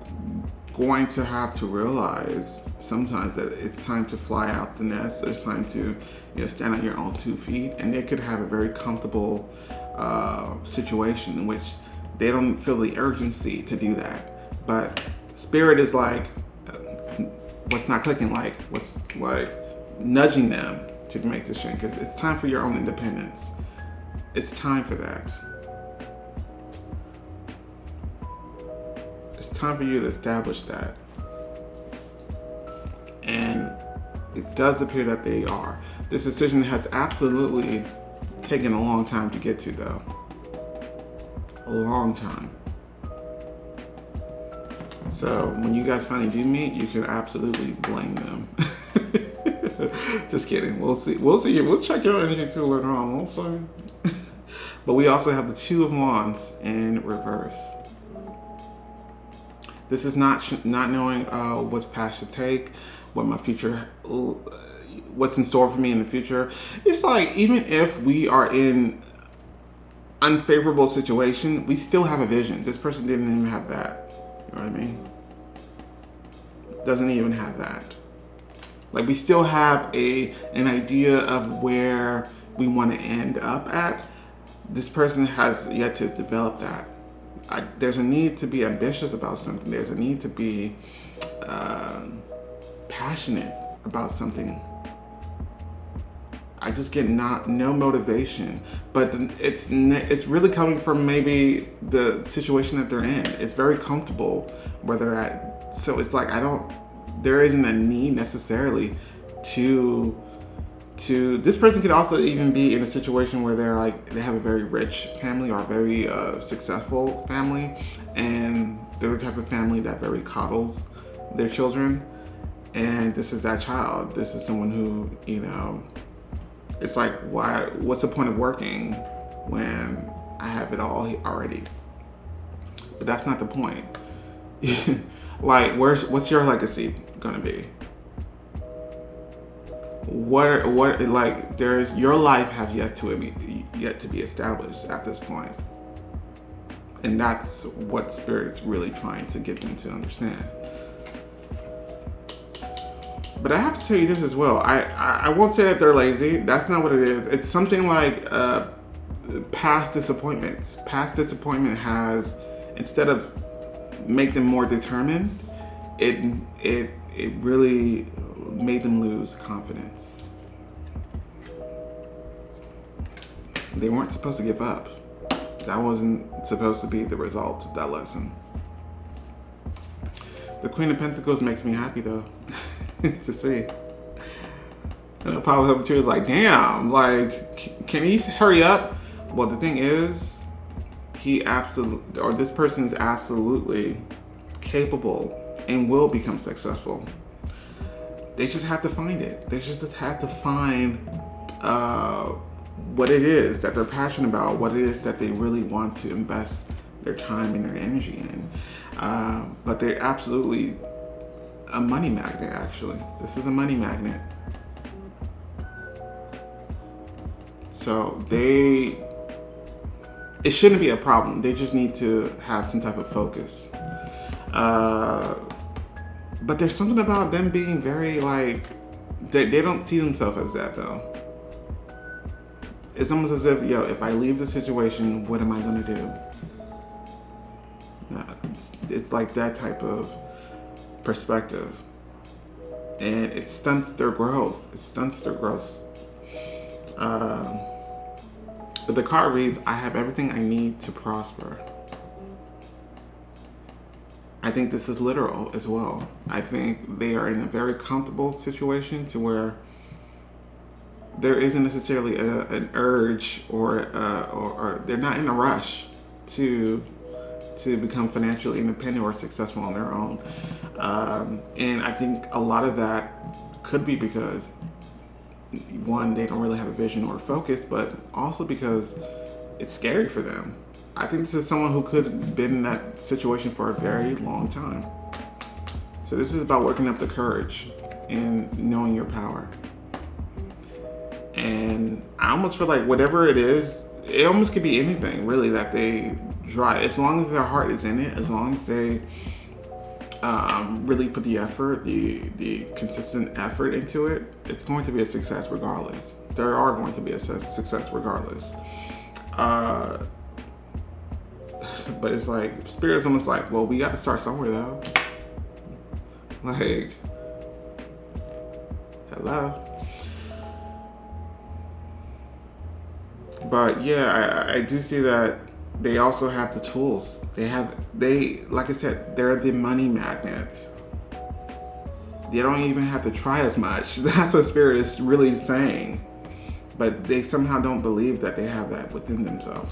going to have to realize sometimes that it's time to fly out the nest. It's time to, you know, stand on your own 2 feet, and they could have a very comfortable situation in which they don't feel the urgency to do that. But spirit is like, what's not clicking, like what's like nudging them to make this change, because it's time for your own independence. It's time for that. It's time for you to establish that. And it does appear that they are. This decision has absolutely taken a long time to get to, though. A long time. So when you guys finally do meet, you can absolutely blame them. Just kidding. We'll see. We'll check your energy through later on. We'll see. But we also have the Two of Wands in reverse. This is not knowing what path to take, what my future, what's in store for me in the future. It's like, even if we are in unfavorable situation, we still have a vision. This person didn't even have that. You know what I mean? Doesn't even have that. Like, we still have an idea of where we want to end up at. This person has yet to develop that. There's a need to be ambitious about something. There's a need to be passionate about something. I just get no motivation, but it's really coming from maybe the situation that they're in. It's very comfortable where they're at. So it's like, there isn't a need necessarily to this person could also even be in a situation where they're like, they have a very rich family or a very successful family, and they're the type of family that very coddles their children. And this is that child. This is someone who, you know, it's like, what's the point of working when I have it all already? But that's not the point. Like, what's your legacy gonna be? What like, your life have yet to be established at this point. And that's what Spirit is really trying to get them to understand. But I have to tell you this as well. I won't say that they're lazy. That's not what it is. It's something like past disappointments. Past disappointment has, instead of make them more determined, it really made them lose confidence. They weren't supposed to give up. That wasn't supposed to be the result of that lesson. The Queen of Pentacles makes me happy, though, to see. And the Power of 2 is like, damn, like, can he hurry up? Well, the thing is, this person is absolutely capable and will become successful. They just have to find it. They just have to find what it is that they're passionate about, what it is that they really want to invest their time and their energy in. But they're absolutely a money magnet, actually. This is a money magnet. So it shouldn't be a problem. They just need to have some type of focus. But there's something about them being very, like, they don't see themselves as that, though. It's almost as if, if I leave the situation, what am I going to do? No, it's like that type of perspective. And it stunts their growth. But the card reads, I have everything I need to prosper. I I think this is literal as well. I think they are in a very comfortable situation to where there isn't necessarily an urge or they're not in a rush to become financially independent or successful on their own. And I think a lot of that could be because, one, they don't really have a vision or a focus, but also because it's scary for them. I think this is someone who could have been in that situation for a very long time. So this is about working up the courage and knowing your power. And I almost feel like whatever it is, it almost could be anything really that they try, as long as their heart is in it, as long as they really put the effort, the consistent effort into it, it's going to be a success regardless. There are going to be a success regardless. But it's like, Spirit's almost like, well, we got to start somewhere though. Like, hello. But yeah, I do see that they also have the tools. They, like I said, they're the money magnet. They don't even have to try as much. That's what Spirit is really saying. But they somehow don't believe that they have that within themselves.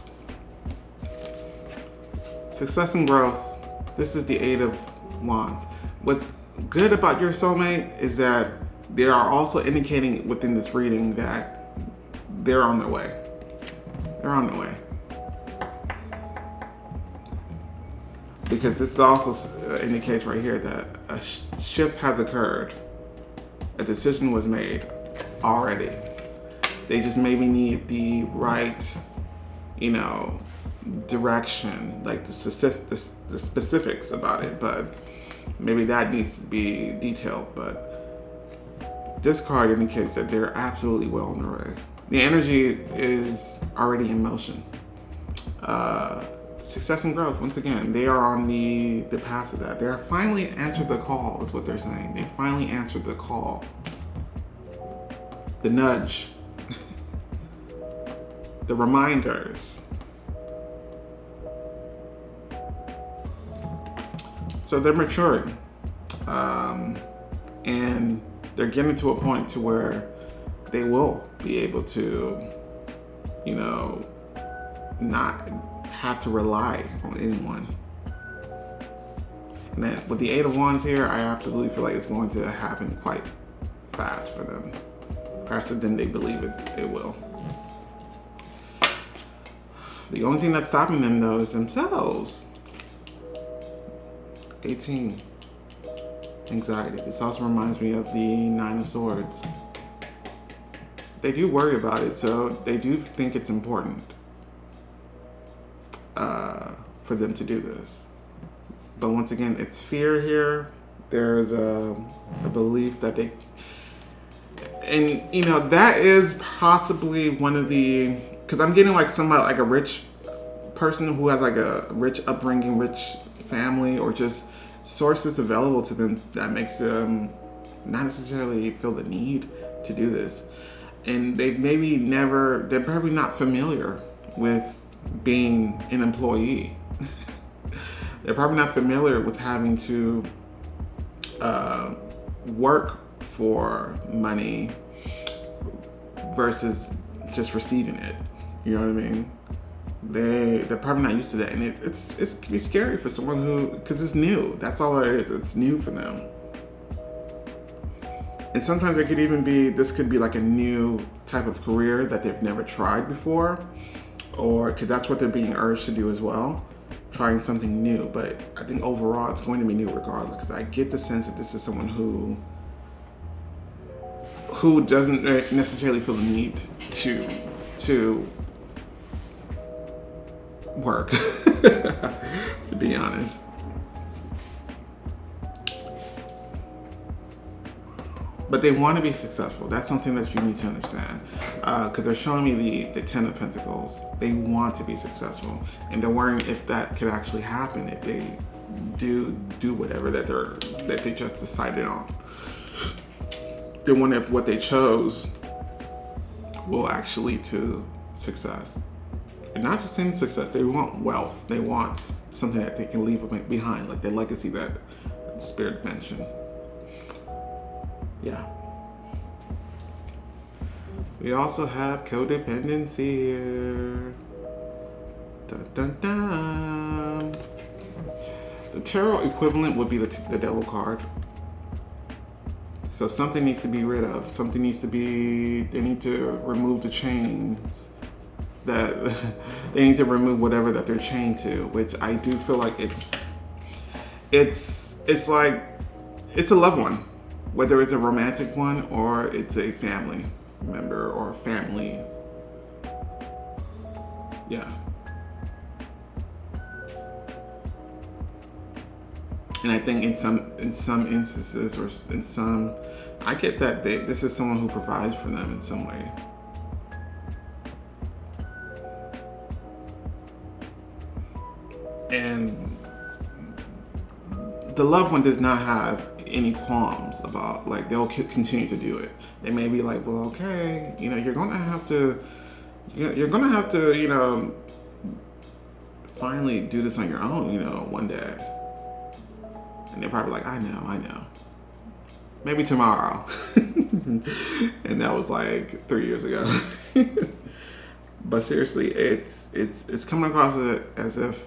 Success and growth. This is the Eight of Wands. What's good about your soulmate is that they are also indicating within this reading that they're on their way. They're on their way. Because this also indicates right here that a shift has occurred. A decision was made already. They just maybe need the right, direction, like the specifics about it, but maybe that needs to be detailed. But this card indicates that they're absolutely well on their way. The energy is already in motion. Success and growth, once again, they are on the path of that. They're finally answered the call, is what they're saying. They finally answered the call. The nudge. The reminders. So they're maturing. And they're getting to a point to where they will be able to, not have to rely on anyone. And then with the Eight of Wands here, I absolutely feel like it's going to happen quite fast for them. Faster than they believe it will. The only thing that's stopping them though is themselves. 18. Anxiety. This also reminds me of the Nine of Swords. They do worry about it, so they do think it's important for them to do this. But once again, it's fear here. There's a belief that they, and that is possibly one of the, because I'm getting like somebody, like a rich person who has like a rich upbringing, rich family, or just sources available to them that makes them not necessarily feel the need to do this. And they're probably not familiar with being an employee. They're probably not familiar with having to work for money versus just receiving it. You know what I mean? They're probably not used to that, and it can be scary for someone who, because it's new. That's all it is. It's new for them. And sometimes it could even be, this could be like a new type of career that they've never tried before, or because that's what they're being urged to do as well, trying something new. But I think overall it's going to be new regardless, because I get the sense that this is someone who doesn't necessarily feel the need to work, to be honest. But they want to be successful. That's something that you need to understand. Because they're showing me the Ten of Pentacles. They want to be successful. And they're worrying if that could actually happen, if they do whatever that they just decided on. They wonder if what they chose will actually lead to success. And not just in success, they want wealth. They want something that they can leave behind, like their legacy that the Spirit mentioned. Yeah. We also have codependency here. Dun, dun, dun. The tarot equivalent would be the Devil card. So something needs to be rid of. Something needs to be, they need to remove the chains. That they need to remove whatever that they're chained to, which I do feel like it's like, it's a loved one. Whether it's a romantic one or it's a family member or family. Yeah. And I think in some instances or in some, I get that this is someone who provides for them in some way. And the loved one does not have any qualms about, like, they'll continue to do it. They may be like, well, okay, you're gonna have to, finally do this on your own, one day. And they're probably like, I know. Maybe tomorrow. And that was like 3 years ago. But seriously, it's coming across as if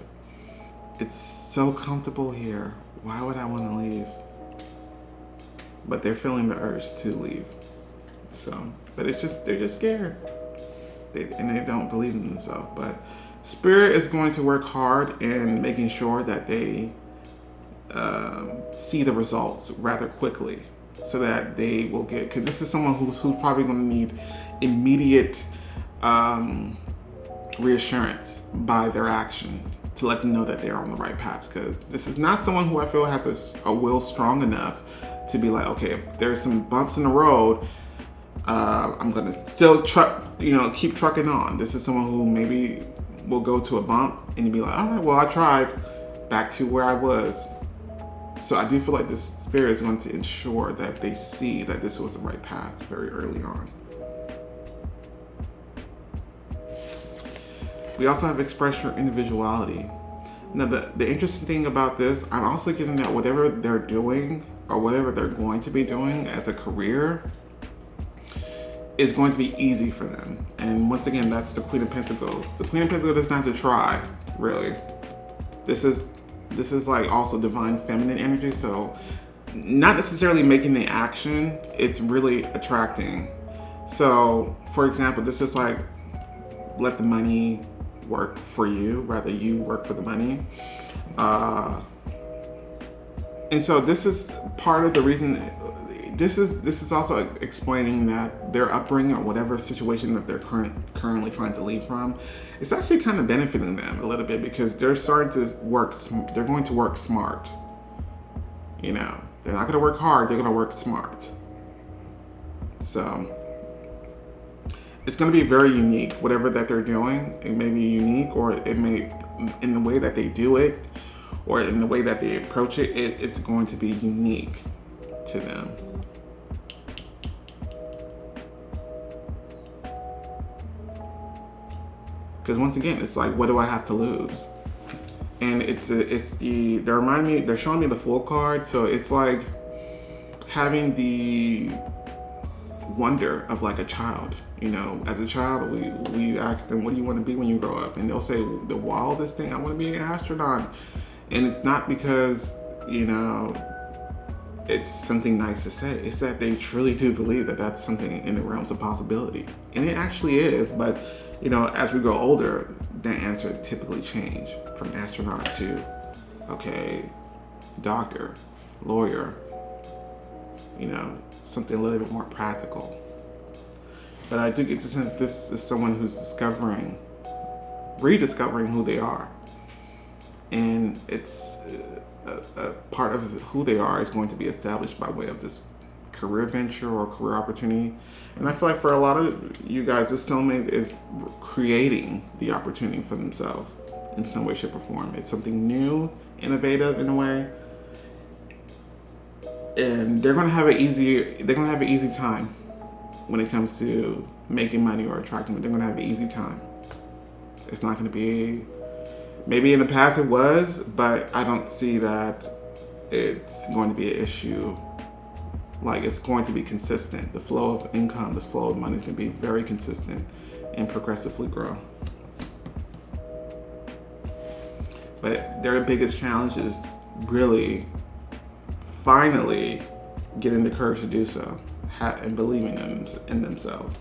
it's so comfortable here. Why would I want to leave? But they're feeling the urge to leave. So, but they're just scared. They don't believe in themselves. But Spirit is going to work hard in making sure that they see the results rather quickly, so that they will get, because this is someone who's probably going to need immediate reassurance by their actions to let them know that they're on the right path. Because this is not someone who I feel has a will strong enough to be like, okay, if there's some bumps in the road, I'm gonna still keep trucking on. This is someone who maybe will go to a bump and you'd be like, all right, well, I tried, back to where I was. So I do feel like this Spirit is going to ensure that they see that this was the right path very early on. We also have express your individuality. Now, the interesting thing about this, I'm also getting that whatever they're doing or whatever they're going to be doing as a career is going to be easy for them. And once again, that's the Queen of Pentacles. The Queen of Pentacles doesn't have to try, really. This is like also divine feminine energy, so not necessarily making the action, it's really attracting. So, for example, this is like, let the money work for you, rather you work for the money. And so this is part of the reason, this is also explaining that their upbringing or whatever situation that they're currently trying to leave from, it's actually kind of benefiting them a little bit, because they're starting to they're going to work smart. They're not going to work hard, they're going to work smart. So it's going to be very unique, whatever that they're doing. It may be unique, or it may, in the way that they do it, or in the way that they approach it, it's going to be unique to them. Because once again, it's like, what do I have to lose? And they're showing me the Fool card, so it's like having the wonder of like a child. As a child, we ask them, what do you want to be when you grow up? And they'll say, the wildest thing, I want to be an astronaut. And it's not because, it's something nice to say. It's that they truly do believe that that's something in the realms of possibility. And it actually is, but as we grow older, that answer typically change from astronaut to, okay, doctor, lawyer, something a little bit more practical. But I do get the sense that this is someone who's rediscovering who they are. And it's a part of who they are is going to be established by way of this career venture or career opportunity. And I feel like for a lot of you guys, this soulmate is creating the opportunity for themselves in some way, shape, or form. It's something new, innovative in a way. And they're gonna have an easy time when it comes to making money or attracting money. They're gonna have an easy time. It's not going to be, maybe in the past it was, but I don't see that it's going to be an issue. Like, it's going to be consistent. The flow of income, the flow of money is going to be very consistent and progressively grow. But their biggest challenge is really finally getting the courage to do so and believing in themselves.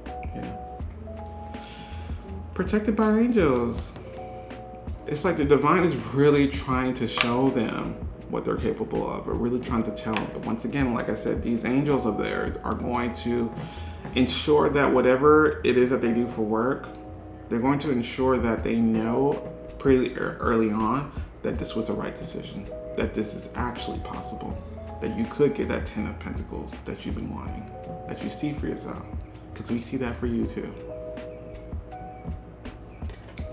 Yeah. Protected by angels. It's like the divine is really trying to show them what they're capable of, or really trying to tell them. But once again, like I said, these angels of theirs are going to ensure that whatever it is that they do for work, they're going to ensure that they know pretty early on that this was the right decision, that this is actually possible, that you could get that 10 of Pentacles that you've been wanting, that you see for yourself, because we see that for you too.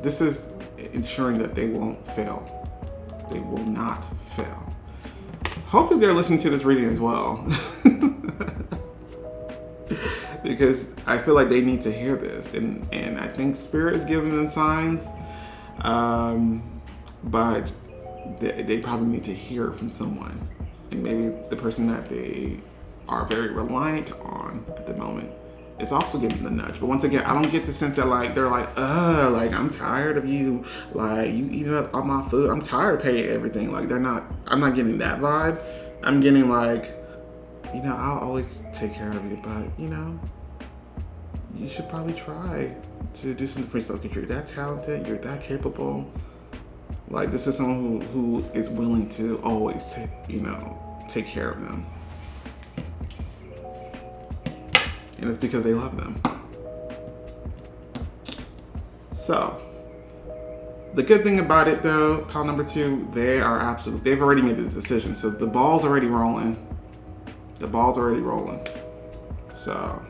This is ensuring that they won't fail. They will not fail. Hopefully they're listening to this reading as well. Because I feel like they need to hear this. And I think Spirit is giving them signs. But they probably need to hear it from someone. And maybe the person that they are very reliant on at the moment is also giving them the nudge. But once again, I don't get the sense that like they're like, I'm tired of you, like you eating up all my food. I'm tired of paying everything. Like I'm not getting that vibe. I'm getting like, I'll always take care of you, but you should probably try to do something for yourself because you're that talented, you're that capable. Like this is someone who is willing to always take care of them. And it's because they love them. So, the good thing about it though, pile number 2, they've already made the decision. So the ball's already rolling. So,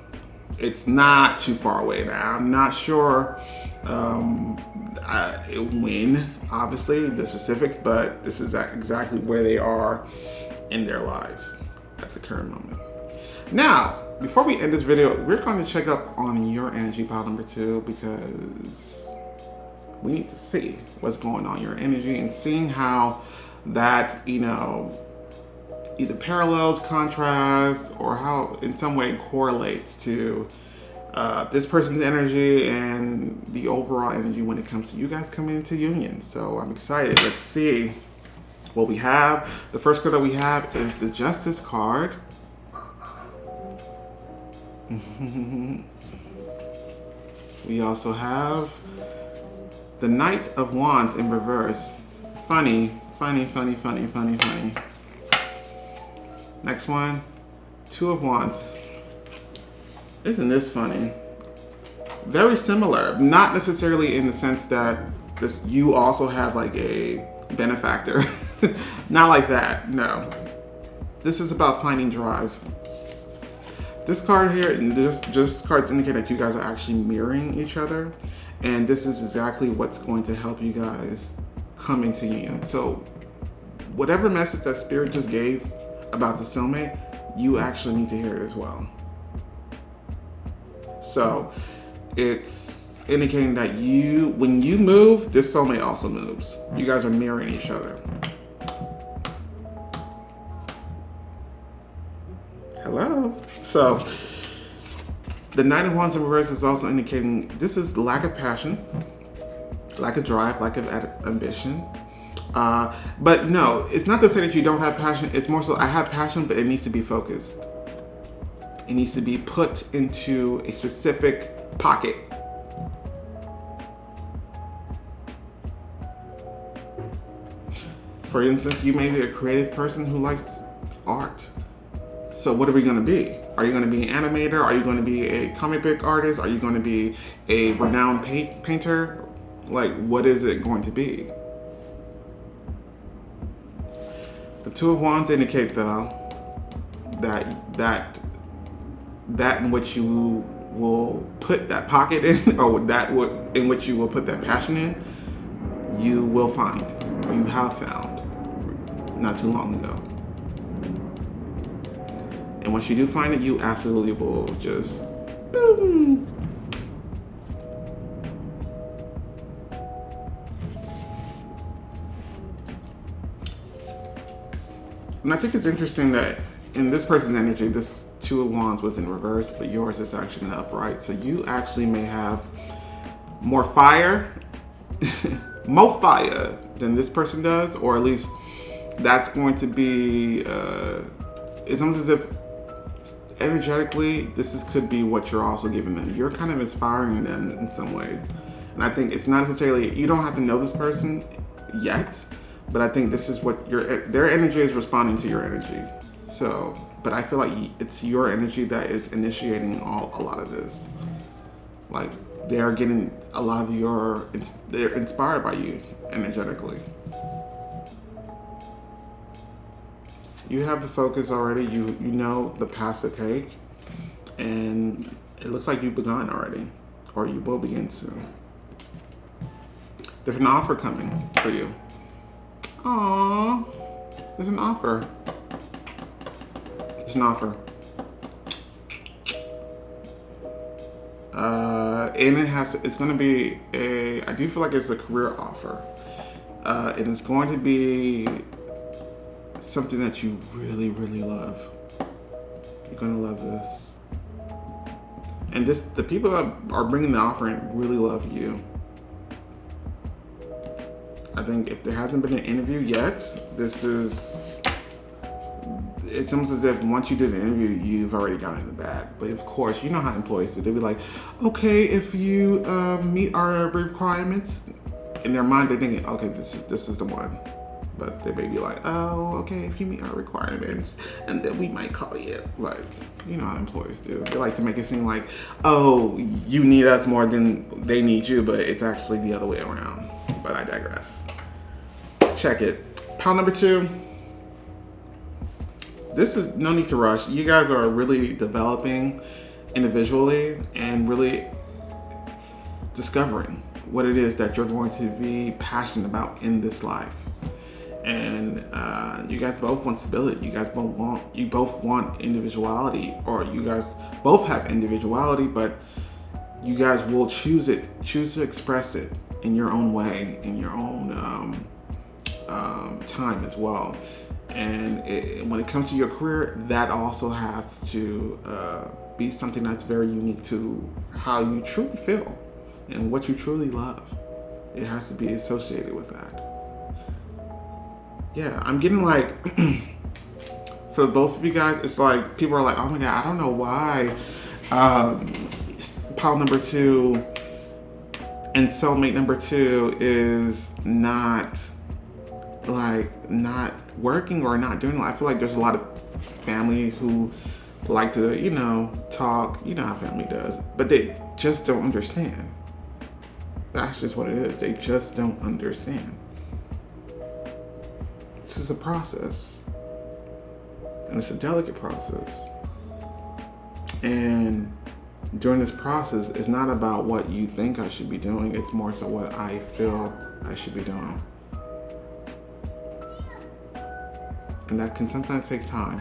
it's not too far away now. I'm not sure when, obviously, the specifics, but this is exactly where they are in their life at the current moment. Now, before we end this video, we're going to check up on your energy pile number 2 because we need to see what's going on in your energy and seeing how that, either parallels, contrasts, or how in some way correlates to this person's energy and the overall energy when it comes to you guys coming into union. So I'm excited. Let's see what we have. The first card that we have is the Justice card. We also have the Knight of Wands in reverse. Funny. Next one, Two of Wands. Isn't this funny? Very similar, not necessarily in the sense that you also have like a benefactor. Not like that, no. This is about finding drive. This card here, just cards indicate that you guys are actually mirroring each other. And this is exactly what's going to help you guys come into union. So whatever message that Spirit just gave about the soulmate, you actually need to hear it as well. So it's indicating that when you move, this soulmate also moves. You guys are mirroring each other. Hello. So the Knight of Wands in reverse is also indicating this is lack of passion, lack of drive, lack of ambition. But no, it's not to say that you don't have passion. It's more so I have passion, but it needs to be focused. It needs to be put into a specific pocket. For instance, you may be a creative person who likes art. So what are we going to be? Are you going to be an animator? Are you going to be a comic book artist? Are you going to be a renowned painter? Like, what is it going to be? The Two of Wands indicate, though, that in which you will put that pocket in, or in which you will put that passion in, you will find, or you have found, not too long ago. And once you do find it, you absolutely will just boom, And I think it's interesting that in this person's energy, this Two of Wands was in reverse, but yours is actually in the upright. So you actually may have more fire, more fire than this person does, or at least that's going to be, it's almost as if energetically, could be what you're also giving them. You're kind of inspiring them in some ways. And I think it's not necessarily, you don't have to know this person yet, but I think this is what their energy is responding to your energy. So, but I feel like it's your energy that is initiating a lot of this. Like, they're getting a lot of they're inspired by you energetically. You have the focus already, you know the path to take, and it looks like you've begun already, or you will begin soon. There's an offer coming for you. Aww, there's an offer. There's an offer. And it's going to be I do feel like it's a career offer. And it's going to be something that you really, really love. You're going to love this. And the people that are bringing the offer in really love you. I think if there hasn't been an interview yet, it's almost as if once you did an interview, you've already gotten in the bag. But of course, you know how employees do. They'll be like, okay, if you meet our requirements, in their mind, they're thinking, okay, this is the one. But they may be like, oh, okay, if you meet our requirements, and then we might call you. Like, you know how employers do. They like to make it seem like, oh, you need us more than they need you, but it's actually the other way around. But I digress. Check it. Pile number 2. This is no need to rush. You guys are really developing individually and really discovering what it is that you're going to be passionate about in this life. And you guys both want stability. You both want individuality, or you guys both have individuality, but you guys will choose to express it in your own way, in your own time as well. And when it comes to your career, that also has to be something that's very unique to how you truly feel and what you truly love. It has to be associated with that. Yeah, I'm getting like, for both of you guys, it's like people are like, oh my God, I don't know why pile number 2 and soulmate number 2 is not working or not doing it. I feel like there's a lot of family who like to, talk, how family does, but they just don't understand. That's just what it is. They just don't understand. This is a process, and it's a delicate process. And during this process, it's not about what you think I should be doing. It's more so what I feel I should be doing. And that can sometimes take time.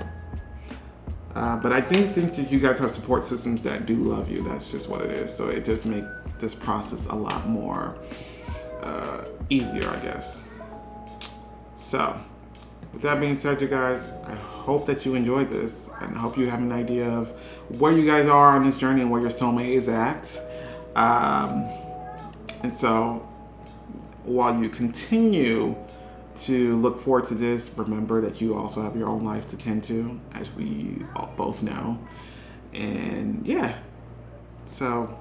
But I think that you guys have support systems that do love you. That's just what it is. So it does make this process a lot more easier, I guess. So, with that being said, you guys, I hope that you enjoyed this, and I hope you have an idea of where you guys are on this journey and where your soulmate is at. And so, while you continue to look forward to this, remember that you also have your own life to tend to, as we both know. And yeah, so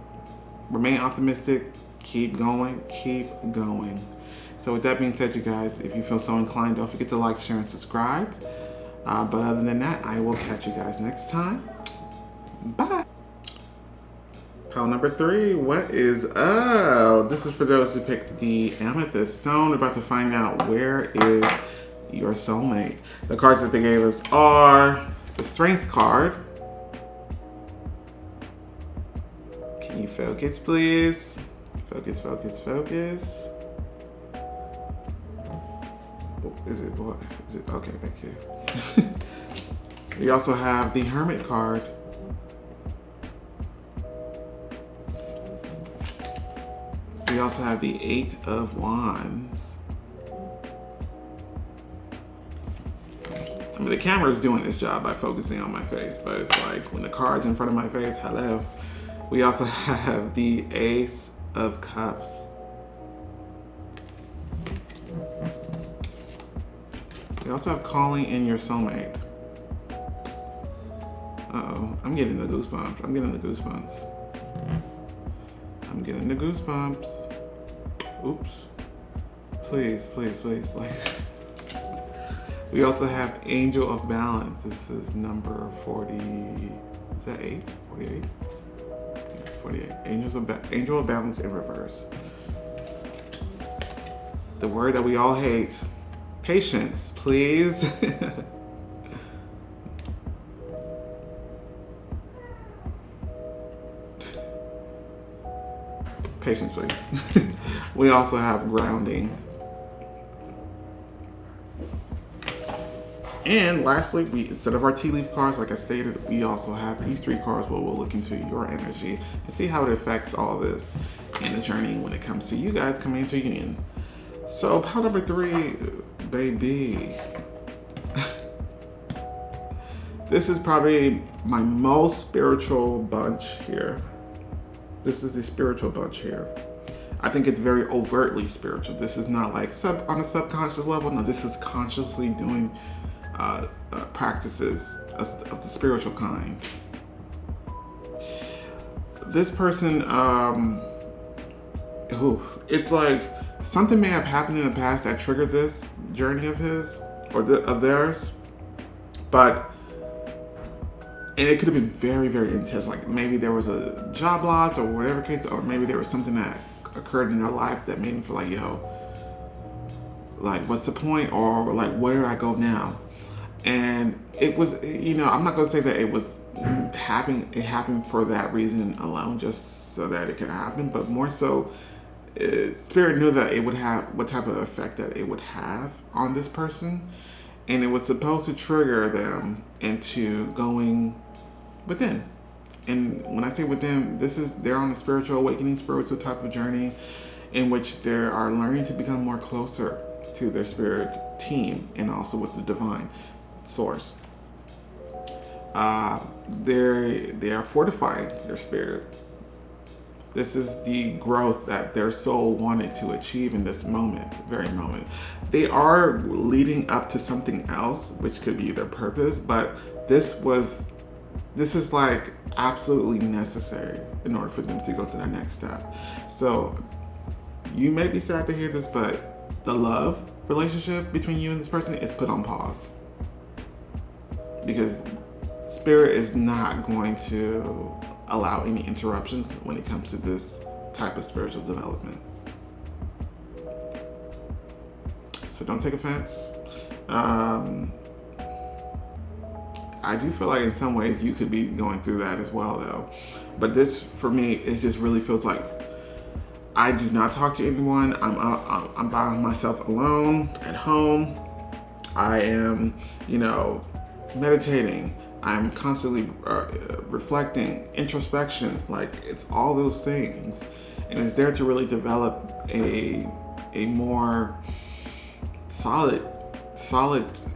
remain optimistic, keep going, keep going. So with that being said, you guys, if you feel so inclined, don't forget to like, share, and subscribe. But other than that, I will catch you guys next time. Bye. Pile number 3, what is up? This is for those who picked the Amethyst stone. We're about to find out where is your soulmate. The cards that they gave us are the Strength card. Can you focus, please? Focus, focus, focus. Is it what? Is it okay? Thank you. We also have the Hermit card. We also have the 8 of Wands. mean, the camera is doing its job by focusing on my face, but it's like when the card's in front of my face, hello. We also have the Ace of Cups. We also have calling in your soulmate. Uh-oh, I'm getting the goosebumps. I'm getting the goosebumps. I'm getting the goosebumps. Oops. Please, please, please. Like, we also have Angel of Balance. This is number 40. Is that 8? 48? 48. Angel of Balance in reverse. The word that we all hate. Patience, please. Patience, please. We also have grounding. And lastly, instead of our tea leaf cards, like I stated, we also have these 3 cards where we'll look into your energy and see how it affects all this in the journey when it comes to you guys coming into union. So pile number 3, baby. This is probably my most spiritual bunch here. This is the spiritual bunch here. I think it's very overtly spiritual. This is not like on a subconscious level. No, this is consciously doing practices of the spiritual kind. This person, it's like something may have happened in the past that triggered this journey of his or of theirs, and it could have been very, very intense. Like maybe there was a job loss or whatever case, or maybe there was something that occurred in their life that made them feel like, like what's the point, or like where do I go now? And it was, I'm not gonna say that it was happening. It happened for that reason alone, just so that it could happen, but more so, Spirit knew that it would have what type of effect that it would have on this person, and it was supposed to trigger them into going within. And when I say within, they're on a spiritual awakening, spiritual type of journey in which they are learning to become more closer to their spirit team and also with the divine source. They are fortifying their spirit. This is the growth that their soul wanted to achieve in this very moment. They are leading up to something else, which could be their purpose, but this is like absolutely necessary in order for them to go to that next step. So you may be sad to hear this, but the love relationship between you and this person is put on pause, because Spirit is not going to allow any interruptions when it comes to this type of spiritual development. So don't take offense. I do feel like in some ways you could be going through that as well though. But this, for me, it just really feels like I do not talk to anyone. I'm by myself alone at home. I am, meditating. I'm constantly reflecting, introspection. Like, it's all those things, and it's there to really develop a more solid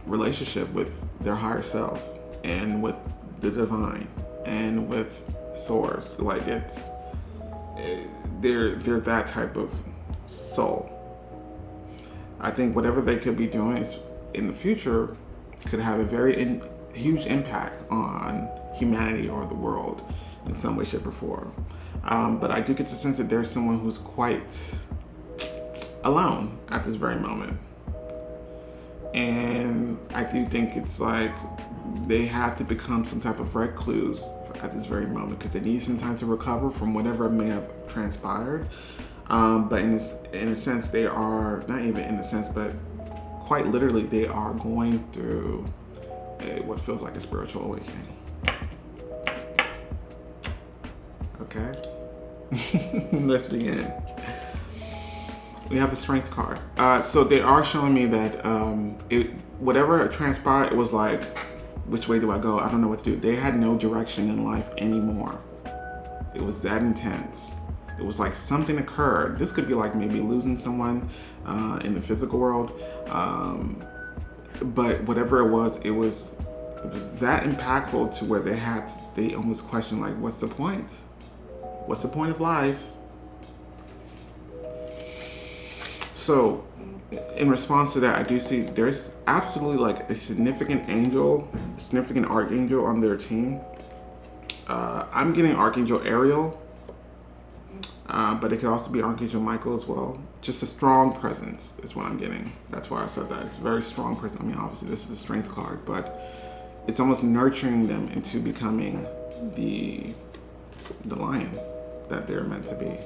relationship with their higher self and with the divine and with source. Like, they're that type of soul. I think whatever they could be doing in the future could have a very huge impact on humanity or the world in some way, shape, or form. But I do get the sense that there's someone who's quite alone at this very moment. And I do think it's like they have to become some type of recluse at this very moment because they need some time to recover from whatever may have transpired. But in a sense, they are, not even in a sense, but quite literally, they are going through what feels like a spiritual awakening. Okay, let's begin. We have the Strength card. So they are showing me that whatever transpired, it was like, which way do I go? I don't know what to do. They had no direction in life anymore. It was that intense. It was like something occurred. This could be like maybe losing someone in the physical world. but whatever it was that impactful to where they almost questioned, like, what's the point? What's the point of life? So in response to that, I do see there's absolutely like a significant archangel on their team. I'm getting Archangel Ariel, but it could also be Archangel Michael as well. Just a strong presence is what I'm getting. That's why I said that. It's a very strong presence. I mean, obviously this is a strength card, but it's almost nurturing them into becoming the lion that they're meant to be.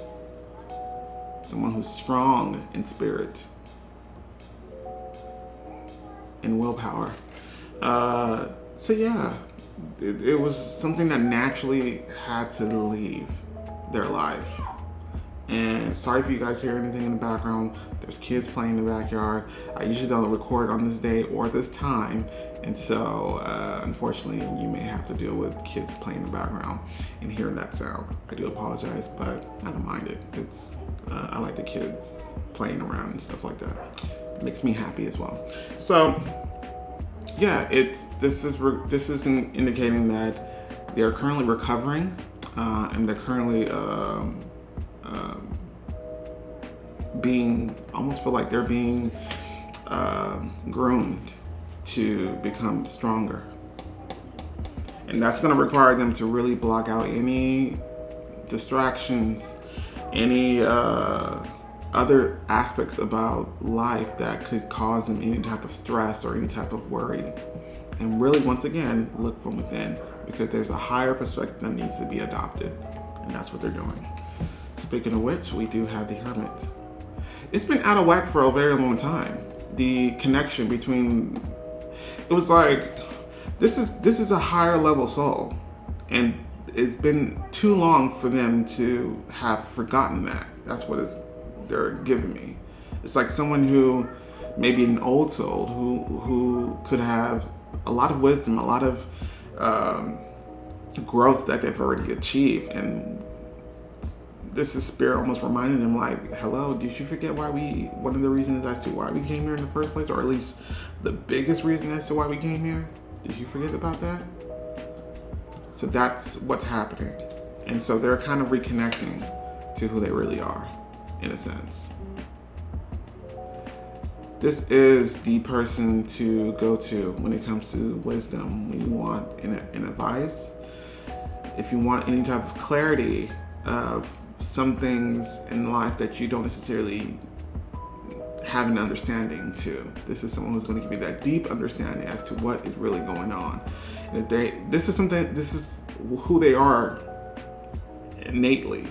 Someone who's strong in spirit and willpower. So yeah, it was something that naturally had to leave their life. And sorry if you guys hear anything in the background. There's kids playing in the backyard. I usually don't record on this day or this time, and so unfortunately you may have to deal with kids playing in the background and hearing that sound. I do apologize, but I don't mind it. It's I like the kids playing around and stuff like that. It makes me happy as well. So yeah, this is indicating that they're currently recovering, and they're currently almost feel like they're being groomed to become stronger. And that's going to require them to really block out any distractions, any other aspects about life that could cause them any type of stress or any type of worry. And really, once again, look from within, because there's a higher perspective that needs to be adopted. And that's what they're doing. Speaking of which, we do have the Hermit. It's been out of whack for a very long time. The connection between, it was like, this is a higher level soul, and it's been too long for them to have forgotten that. That's what they're giving me. It's like someone who, maybe an old soul, who could have a lot of wisdom, a lot of growth that they've already achieved, and this is spirit almost reminding them, like, hello, did you forget one of the reasons as to why we came here in the first place, or at least the biggest reason as to why we came here? Did you forget about that? So that's what's happening. And so they're kind of reconnecting to who they really are, in a sense. This is the person to go to when it comes to wisdom, when you want an advice, if you want any type of clarity of some things in life that you don't necessarily have an understanding to. This is someone who's going to give you that deep understanding as to what is really going on. And this is who they are innately,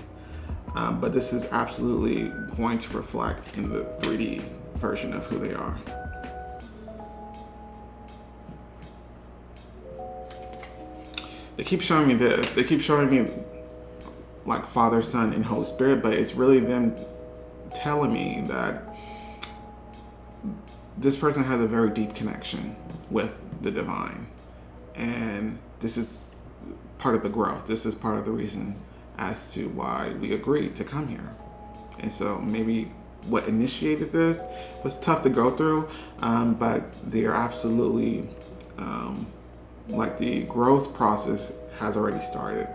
but this is absolutely going to reflect in the 3D version of who they are. They keep showing me this. They keep showing me like Father, Son, and Holy Spirit, but it's really them telling me that this person has a very deep connection with the divine, and this is part of the growth. This is part of the reason as to why we agreed to come here. And so maybe what initiated this was tough to go through, but they are absolutely like the growth process has already started.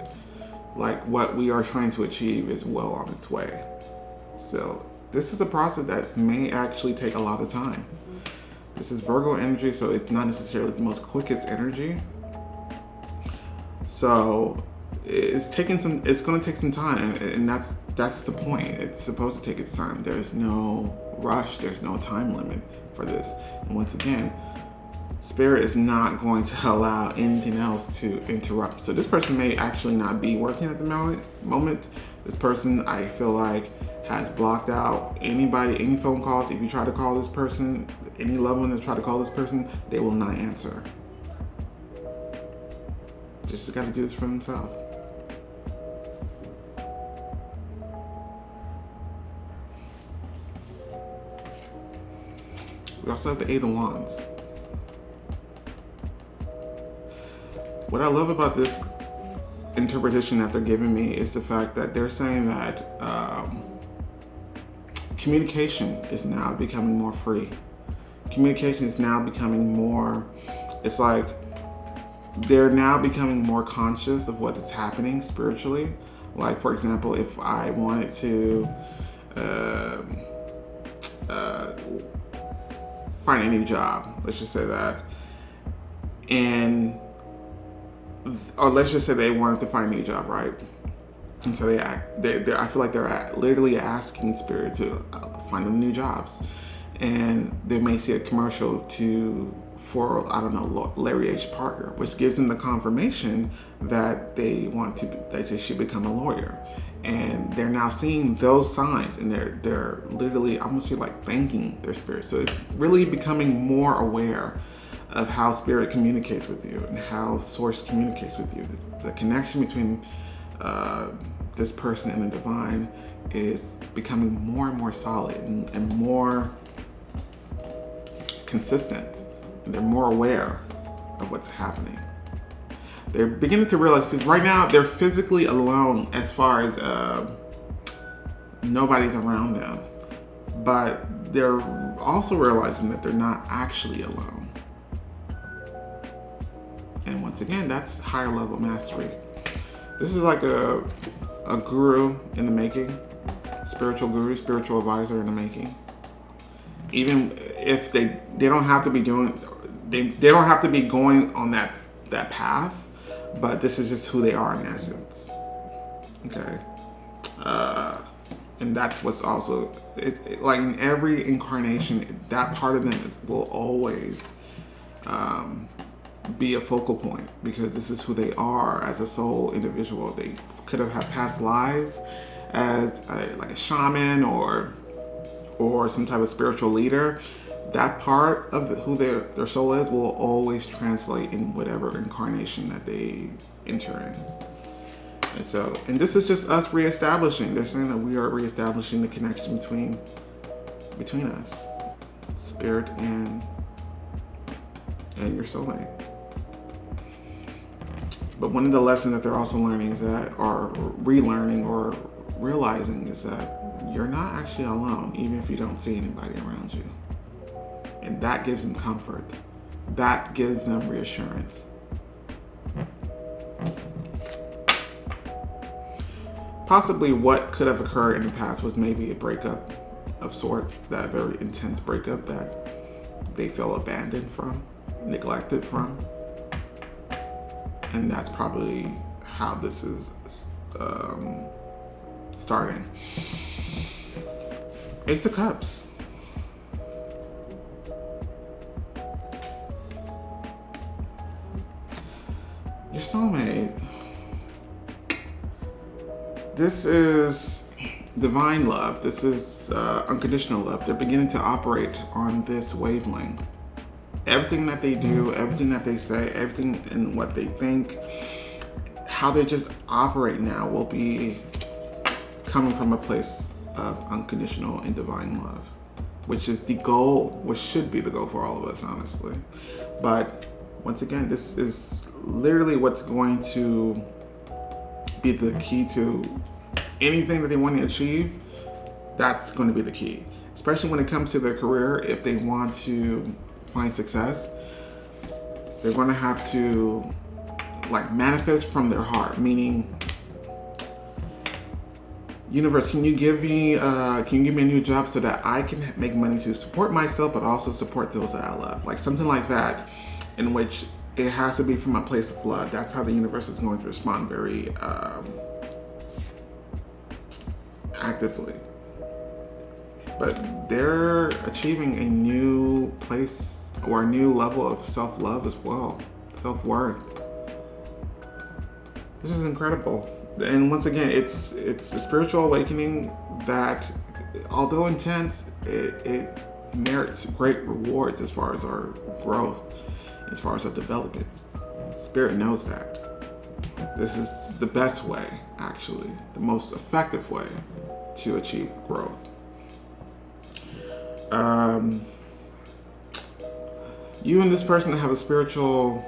Like what we are trying to achieve is well on its way. So this is a process that may actually take a lot of time. This is Virgo energy, so it's not necessarily the most quickest energy. So it's going to take some time, and that's the point. It's supposed to take its time. There's no rush. There's no time limit for this. And once again, Spirit is not going to allow anything else to interrupt. So this person may actually not be working at the moment. This person, I feel like, has blocked out any phone calls. If you try to call this person, any loved one that try to call this person, they will not answer. They just got to do this for themselves. We also have the 8 of Wands. What I love about this interpretation that they're giving me is the fact that they're saying that communication is now becoming more free. communication is now becoming more, it's like they're now becoming more conscious of what is happening spiritually. Like, for example, if I wanted to find a new job, let's just say that, and or let's just say they wanted to find a new job, right? And so I feel like they're literally asking spirit to find them new jobs, and they may see a commercial for I don't know, Larry H. Parker, which gives them the confirmation that they should become a lawyer, and they're now seeing those signs, and they're literally almost feel like thanking their spirit. So it's really becoming more aware of how spirit communicates with you and how source communicates with you. The connection between this person and the divine is becoming more and more solid and more consistent, and they're more aware of what's happening. They're beginning to realize, because right now they're physically alone as far as nobody's around them, but they're also realizing that they're not actually alone. And once again, that's higher level mastery. This is like a guru in the making, spiritual guru, spiritual advisor in the making. Even if they don't have to be doing, they don't have to be going on that path, but this is just who they are in essence. Okay, and that's what's also like in every incarnation, that part of them will always be a focal point, because this is who they are as a soul individual. They could have had past lives as like a shaman or some type of spiritual leader. That part of who their soul is will always translate in whatever incarnation that they enter in. And this is just us reestablishing. They're saying that we are reestablishing the connection between us, spirit and your soulmate. But one of the lessons that they're also learning is that, or relearning or realizing, is that you're not actually alone, even if you don't see anybody around you. And that gives them comfort. That gives them reassurance. Possibly what could have occurred in the past was maybe a breakup of sorts, that very intense breakup that they felt abandoned from, neglected from. And that's probably how this is starting. Ace of Cups. Your soulmate. This is divine love. This is unconditional love. They're beginning to operate on this wavelength. Everything that they do, everything that they say, everything in what they think, how they just operate now will be coming from a place of unconditional and divine love, which is the goal, which should be the goal for all of us, honestly. But once again, this is literally what's going to be the key to anything that they want to achieve. That's going to be the key, especially when it comes to their career. If they want to find success, they're going to have to like manifest from their heart, meaning, universe, can you give me a new job so that I can make money to support myself, but also support those that I love, like something like that, in which it has to be from a place of love. That's how the universe is going to respond very actively. But they're achieving a new place or a new level of self-love as well, self-worth. This is incredible. And once again, it's a spiritual awakening that, although intense, it merits great rewards as far as our growth, as far as our development. Spirit knows that. This is the best way, actually, the most effective way to achieve growth. You and this person have a spiritual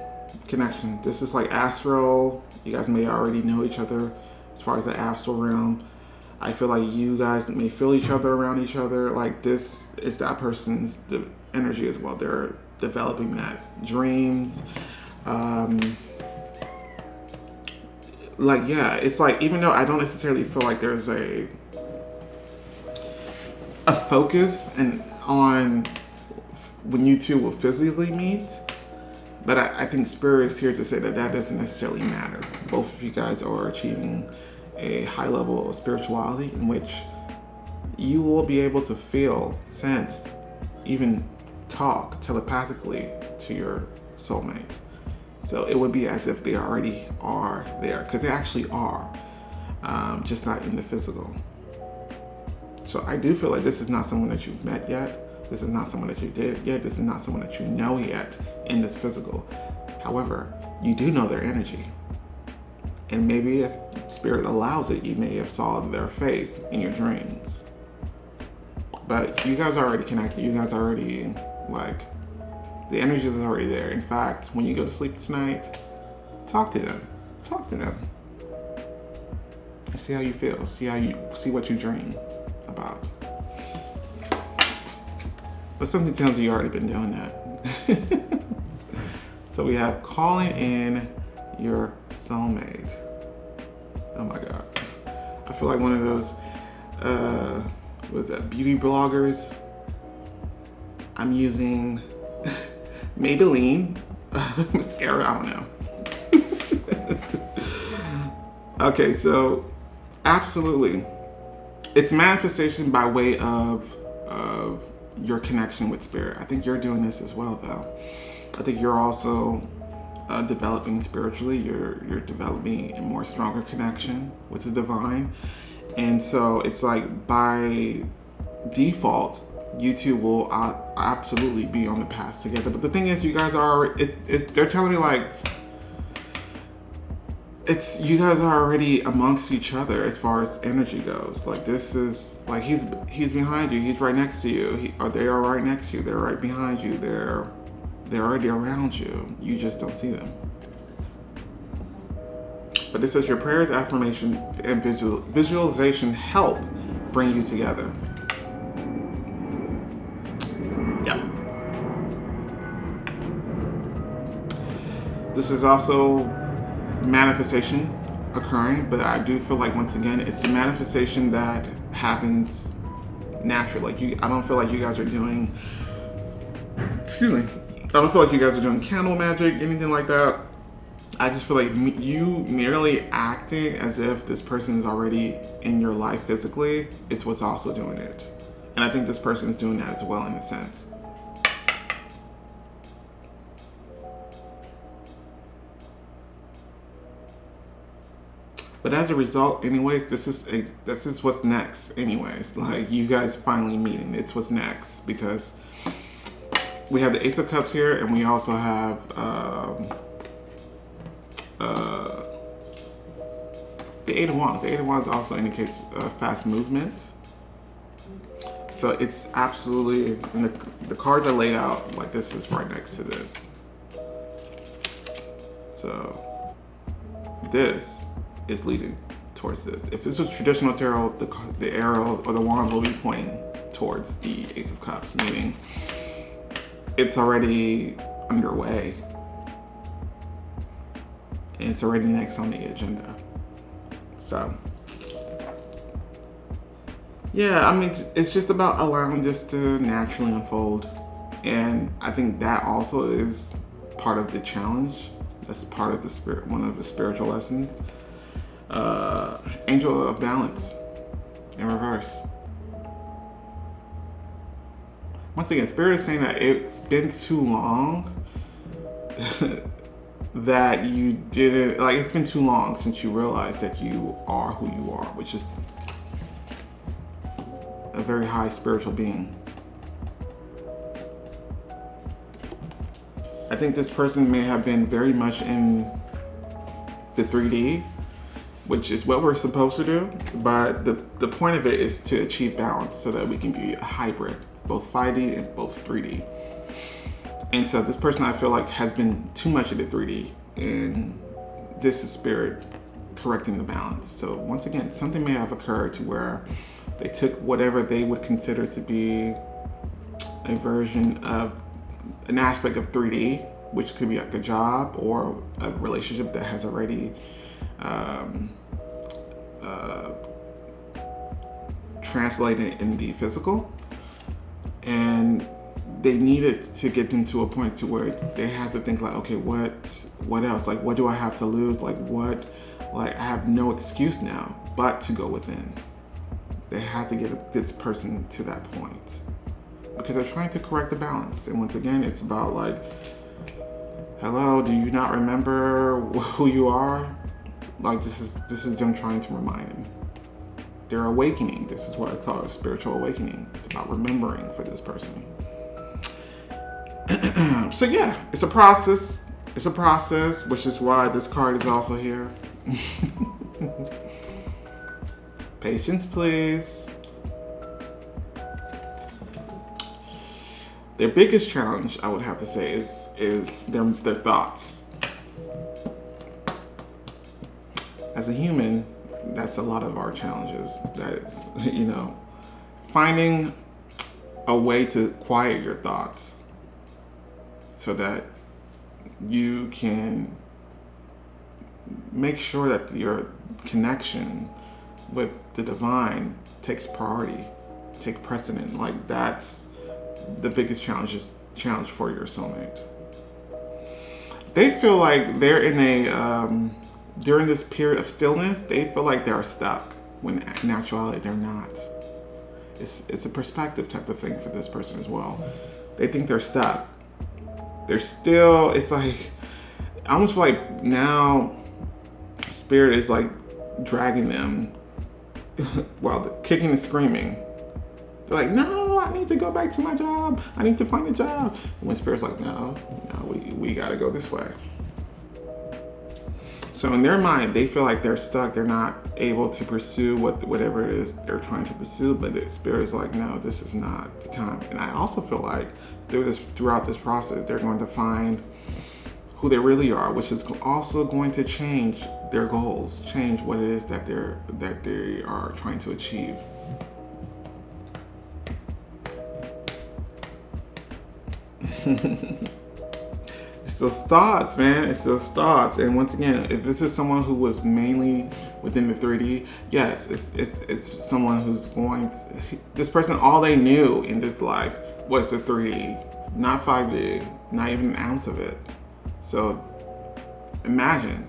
connection. This is like astral. You guys may already know each other as far as the astral realm. I feel like you guys may feel each other around each other. Like this is that person's energy as well. They're developing that dreams. Like, yeah, it's like, even though I don't necessarily feel like there's a focus and on when you two will physically meet, but I think Spirit is here to say that that doesn't necessarily matter. Both of you guys are achieving a high level of spirituality in which you will be able to feel, sense, even talk telepathically to your soulmate. So it would be as if they already are there, because they actually are, just not in the physical. So I do feel like this is not someone that you've met yet. This is not someone that you dated yet. This is not someone that you know yet in this physical. However, you do know their energy. And maybe if Spirit allows it, you may have saw their face in your dreams. But you guys are already connected. You guys are already, like, the energy is already there. In fact, when you go to sleep tonight, talk to them. Talk to them. And see how you feel. See what you dream about. But something tells you you've already been doing that. So we have calling in your soulmate. Oh my God. I feel like one of those, beauty bloggers. I'm using Maybelline mascara, I don't know. Okay, so absolutely. It's manifestation by way of your connection with Spirit. I think you're doing this as well, though. I think you're also developing spiritually. You're developing a more stronger connection with the divine. And so it's like by default, you two will absolutely be on the path together. But the thing is, you guys are, they're telling me like, you guys are already amongst each other as far as energy goes. Like this is, like he's behind you, he's right next to you, they are right next to you, they're right behind you, they're already around you. You just don't see them. But this says your prayers, affirmation, and visualization help bring you together. Yep. This is also manifestation occurring, but I do feel like, once again, it's a manifestation that happens naturally. Like I don't feel like you guys are doing, excuse me, I don't feel like you guys are doing candle magic, anything like that. I just feel like you merely acting as if this person is already in your life physically, it's what's also doing it. And I think this person is doing that as well, in a sense. But as a result, anyways, this is what's next anyways. Like, you guys finally meeting, it's what's next, because we have the Ace of Cups here, and we also have the Eight of Wands. The Eight of Wands also indicates fast movement. So it's absolutely, and the cards are laid out like this is right next to this. So this is leading towards this. If this was traditional tarot, the arrow or the wand will be pointing towards the Ace of Cups, meaning it's already underway. And it's already next on the agenda. So, yeah, I mean, it's just about allowing this to naturally unfold. And I think that also is part of the challenge. That's part of the spirit, one of the spiritual lessons. Angel of Balance in reverse. Once again, Spirit is saying that it's been too long that you didn't, like, it's been too long since you realized that you are who you are, which is a very high spiritual being. I think this person may have been very much in the 3D, which is what we're supposed to do, but the point of it is to achieve balance so that we can be a hybrid, both 5D and both 3D. And so this person, I feel like, has been too much in the 3D, and this is Spirit correcting the balance. So once again, something may have occurred to where they took whatever they would consider to be a version of an aspect of 3D, which could be like a job or a relationship that has already translated in the physical, and they needed to get them to a point to where they had to think like, okay, what else? Like, what do I have to lose? Like, I have no excuse now but to go within. They had to get this person to that point because they're trying to correct the balance. And once again, it's about like, hello, do you not remember who you are? Like, this is them trying to remind them. They're awakening. This is what I call a spiritual awakening. It's about remembering for this person. So yeah, it's a process. It's a process, which is why this card is also here. Patience, please. Their biggest challenge, I would have to say, is their thoughts. As a human, that's a lot of our challenges. That is, finding a way to quiet your thoughts so that you can make sure that your connection with the divine takes priority, take precedent. Like, that's the biggest challenge for your soulmate. They feel like they're in a during this period of stillness, they feel like they're stuck when in actuality they're not. It's a perspective type of thing for this person as well. They think they're stuck. They're still, it's like, I almost feel like now spirit is like dragging them while they're kicking and screaming. They're like, no, I need to go back to my job. I need to find a job. And when spirit's like, no, we gotta go this way. So in their mind, they feel like they're stuck. They're not able to pursue whatever it is they're trying to pursue. But the spirit is like, no, this is not the time. And I also feel like throughout this process, they're going to find who they really are, which is also going to change their goals, change what it is that they are trying to achieve. It's those thoughts, man. It's those thoughts. And once again, if this is someone who was mainly within the 3D, yes, it's someone who's going to, this person, all they knew in this life was the 3D, not 5D, not even an ounce of it. So imagine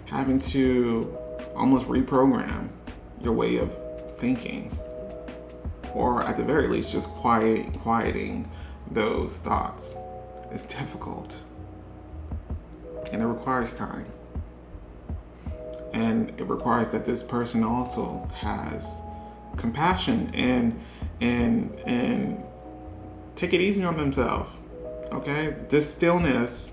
having to almost reprogram your way of thinking, or at the very least, just quieting those thoughts. It's difficult. And it requires time. And it requires that this person also has compassion and take it easy on themselves. Okay? This stillness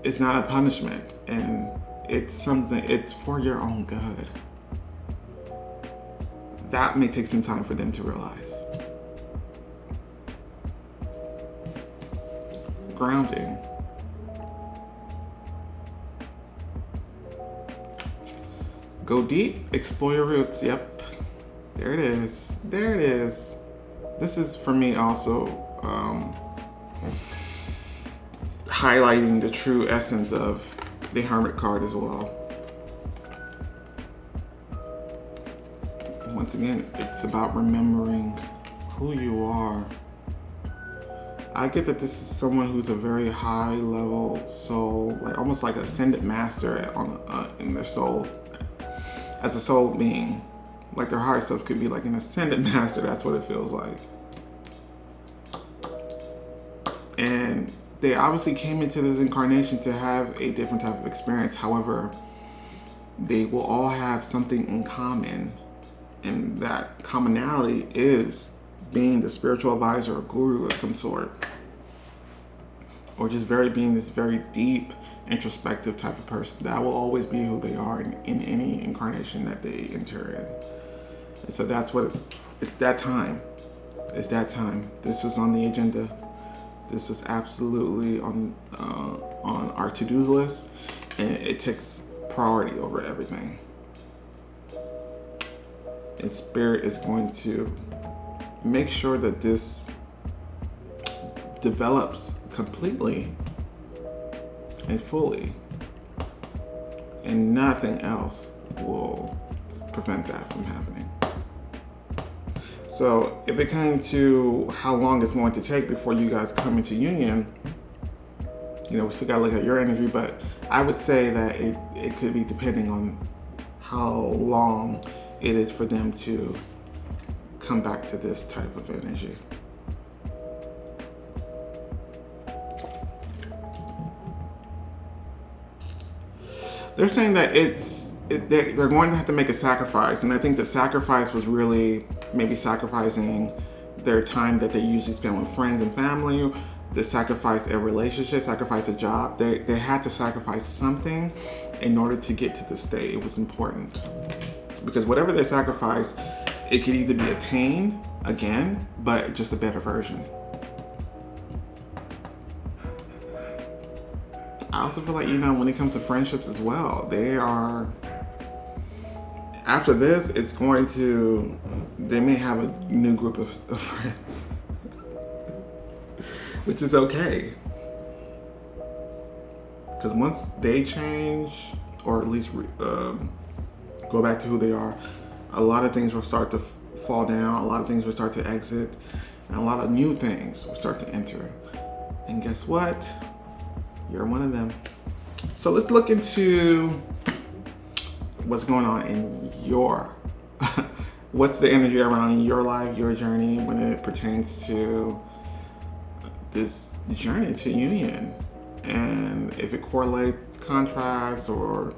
is not a punishment, and it's for your own good. That may take some time for them to realize. Grounding. Go deep, explore your roots. Yep, there it is. There it is. This is for me also highlighting the true essence of the Hermit card as well. Once again, it's about remembering who you are. I get that this is someone who's a very high level soul, like almost like ascended master in their soul. As a soul being, like their higher self could be like an ascended master. That's what it feels like. And they obviously came into this incarnation to have a different type of experience. However, they will all have something in common. And that commonality is being the spiritual advisor or guru of some sort. Or just being this very deep, introspective type of person. That will always be who they are in any incarnation that they enter in. And so that's what it's that time. It's that time. This was on the agenda. This was absolutely on our to-do list, and it takes priority over everything. And Spirit is going to make sure that this develops completely and fully, and nothing else will prevent that from happening. So if it came to how long it's going to take before you guys come into union, we still gotta look at your energy, but I would say that it could be depending on how long it is for them to come back to this type of energy. They're saying that they're going to have to make a sacrifice, and I think the sacrifice was really maybe sacrificing their time that they usually spend with friends and family, to sacrifice a relationship, sacrifice a job. They had to sacrifice something in order to get to this state. It was important. Because whatever they sacrifice, it could either be attained again, but just a better version. I also feel like, when it comes to friendships as well, they are, after this, they may have a new group of friends. Which is okay. Because once they change, or at least go back to who they are, a lot of things will start to fall down, a lot of things will start to exit, and a lot of new things will start to enter. And guess what? You're one of them. So let's look into what's going on in what's the energy around your life, your journey, when it pertains to this journey to union, and if it correlates, contrasts, or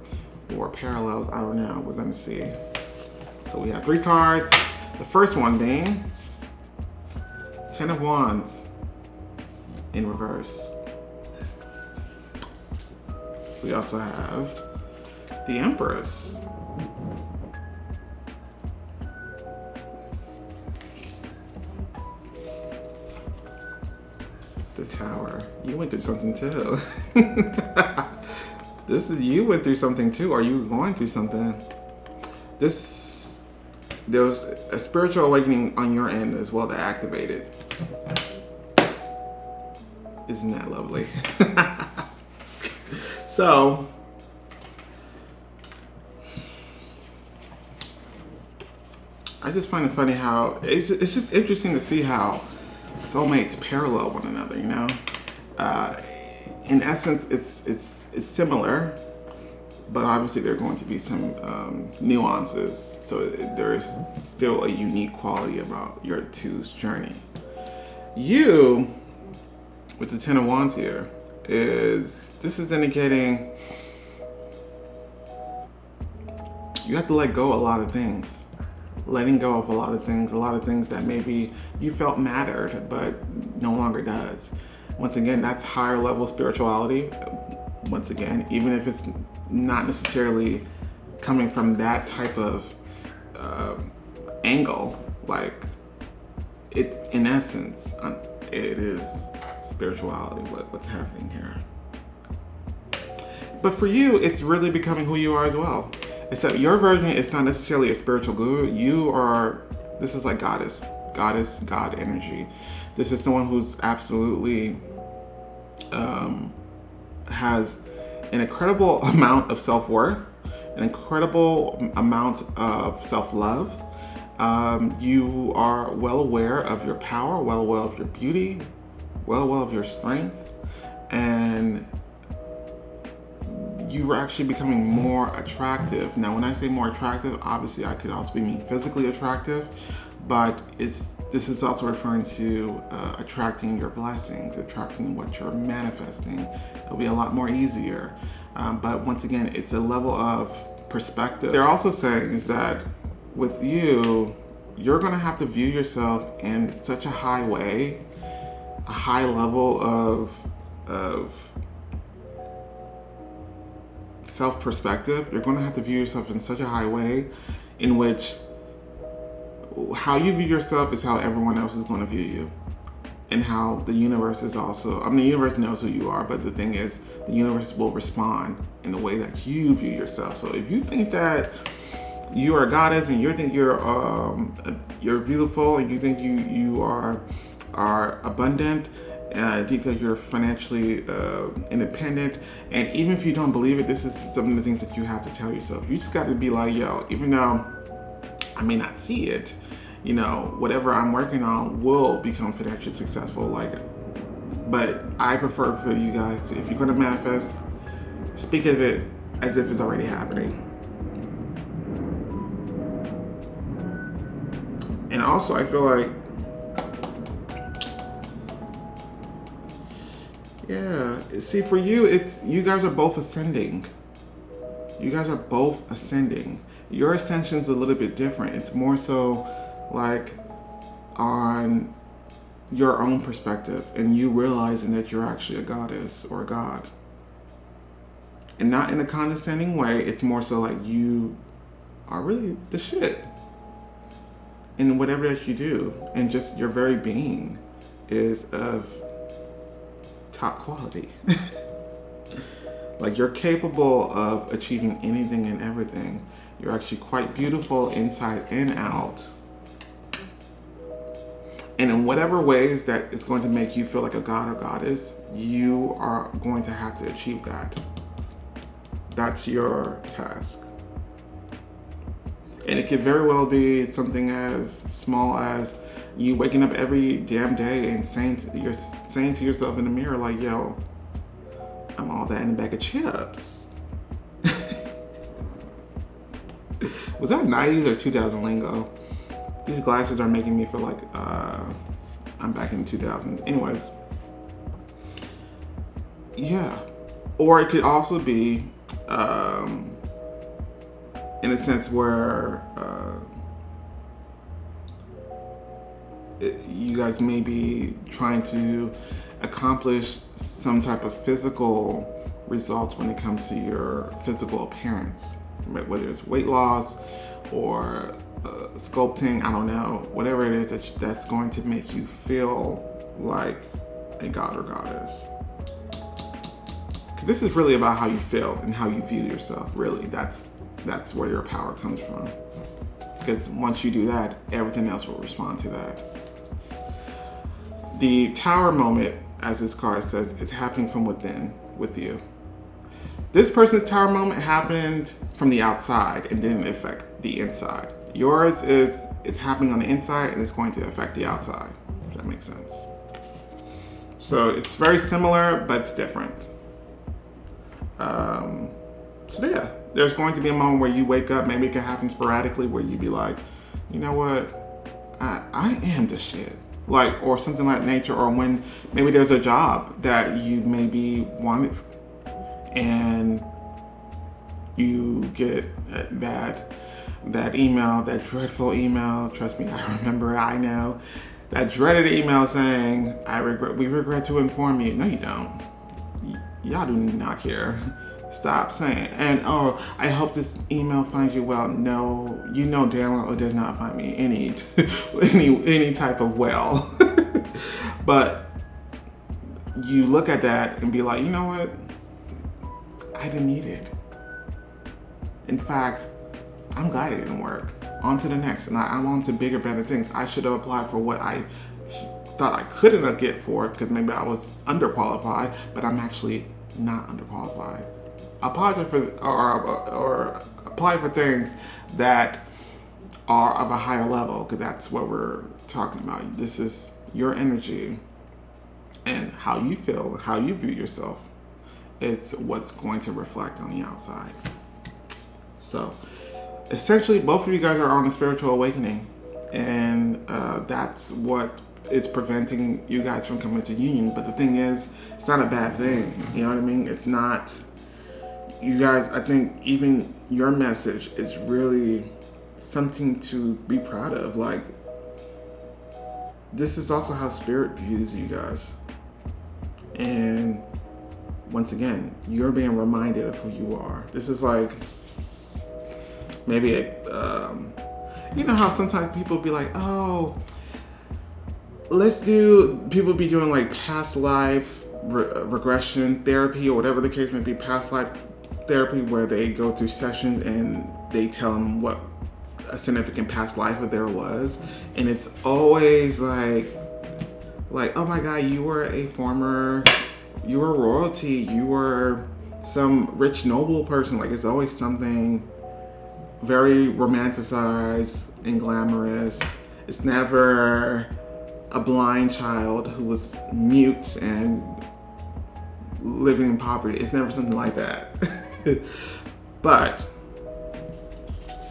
parallels, I don't know. We're going to see. So we have 3 cards. The first one being 10 of Wands in reverse. We also have the Empress. The Tower. You went through something too. You went through something too, or you going through something. There was a spiritual awakening on your end as well that activated. Isn't that lovely? So, I just find it funny how it's just interesting to see how soulmates parallel one another. In essence, it's similar, but obviously there are going to be some nuances. So there's still a unique quality about your two's journey. You, with the 10 of Wands here, this is indicating you have to let go of a lot of things. Letting go of a lot of things that maybe you felt mattered, but no longer does. Once again, that's higher level spirituality. Once again, even if it's not necessarily coming from that type of angle, like it's in essence, it is spirituality, what's happening here. But for you, it's really becoming who you are as well. Except your version is not necessarily a spiritual guru. This is like God energy. This is someone who's absolutely has an incredible amount of self-worth, an incredible amount of self-love. You are well aware of your power, well aware of your beauty, well aware of your strength, and you are actually becoming more attractive. Now, when I say more attractive, obviously I could also mean physically attractive, but this is also referring to attracting your blessings, attracting what you're manifesting. It'll be a lot more easier. But once again, it's a level of perspective. They're also saying is that with you, you're gonna have to view yourself in such a high way, a high level of self-perspective. You're going to have to view yourself in such a high way in which how you view yourself is how everyone else is going to view you, and how the universe is also, the universe knows who you are, but the thing is the universe will respond in the way that you view yourself. So if you think that you are a goddess and you think you're beautiful and you think you are abundant, deep that you're financially independent. And even if you don't believe it, this is some of the things that you have to tell yourself. You just got to be like, yo, even though I may not see it, you know, whatever I'm working on will become financially successful. Like, but I prefer for you guys to, if you're going to manifest, speak of it as if it's already happening. And also, I feel like, yeah, see, for you, it's, you guys are both ascending. You guys are both ascending. Your ascension's a little bit different. It's more so like on your own perspective and you realizing that you're actually a goddess or a god. And not in a condescending way. It's more so like you are really the shit in whatever that you do. And just your very being is of top quality. Like, you're capable of achieving anything and everything. You're actually quite beautiful inside and out. And in whatever ways that is going to make you feel like a god or goddess, you are going to have to achieve that. That's your task. And it could very well be something as small as you waking up every damn day and saying to yourself in the mirror, like, yo, I'm all that in a bag of chips. Was that 90s or 2000 lingo? These glasses are making me feel like I'm back in the 2000s. Anyways, yeah. Or it could also be in a sense where you guys may be trying to accomplish some type of physical results when it comes to your physical appearance, whether it's weight loss or sculpting, I don't know, whatever it is that's going to make you feel like a god or goddess. This is really about how you feel and how you view yourself. Really, that's where your power comes from. Because once you do that, everything else will respond to that. The Tower moment, as this card says, it's happening from within with you. This person's Tower moment happened from the outside and didn't affect the inside. Yours is, it's happening on the inside and it's going to affect the outside. If that makes sense. So it's very similar, but it's different. So yeah, there's going to be a moment where you wake up, maybe it can happen sporadically, where you be like, you know what, I am the shit. Like, or something like nature, or when maybe there's a job that you maybe wanted and you get that email, that dreadful email, trust me, I remember, I know, that dreaded email saying, we regret to inform you. No, you don't. Y'all do not care. Stop saying, and oh, I hope this email finds you well. No, you know damn well it does not find me any type of well. But you look at that and be like, you know what? I didn't need it. In fact, I'm glad it didn't work. On to the next, and I'm on to bigger, better things. I should have applied for what I thought I couldn't get for it because maybe I was underqualified, but I'm actually not underqualified. Apply for things that are of a higher level, because that's what we're talking about. This is your energy and how you feel, how you view yourself. It's what's going to reflect on the outside. So essentially, both of you guys are on a spiritual awakening, and that's what is preventing you guys from coming to union. But the thing is, it's not a bad thing. You know what I mean? It's not. You guys, I think even your message is really something to be proud of. Like, this is also how spirit views you guys. And once again, you're being reminded of who you are. This is like maybe you know how sometimes people be like, oh, people be doing like past life regression therapy or whatever the case may be, past life therapy, where they go through sessions and they tell them what a significant past life of there was, and it's always like Like, oh my God, you were royalty, you were some rich noble person. Like, it's always something very romanticized and glamorous. It's never a blind child who was mute and living in poverty. It's never something like that. But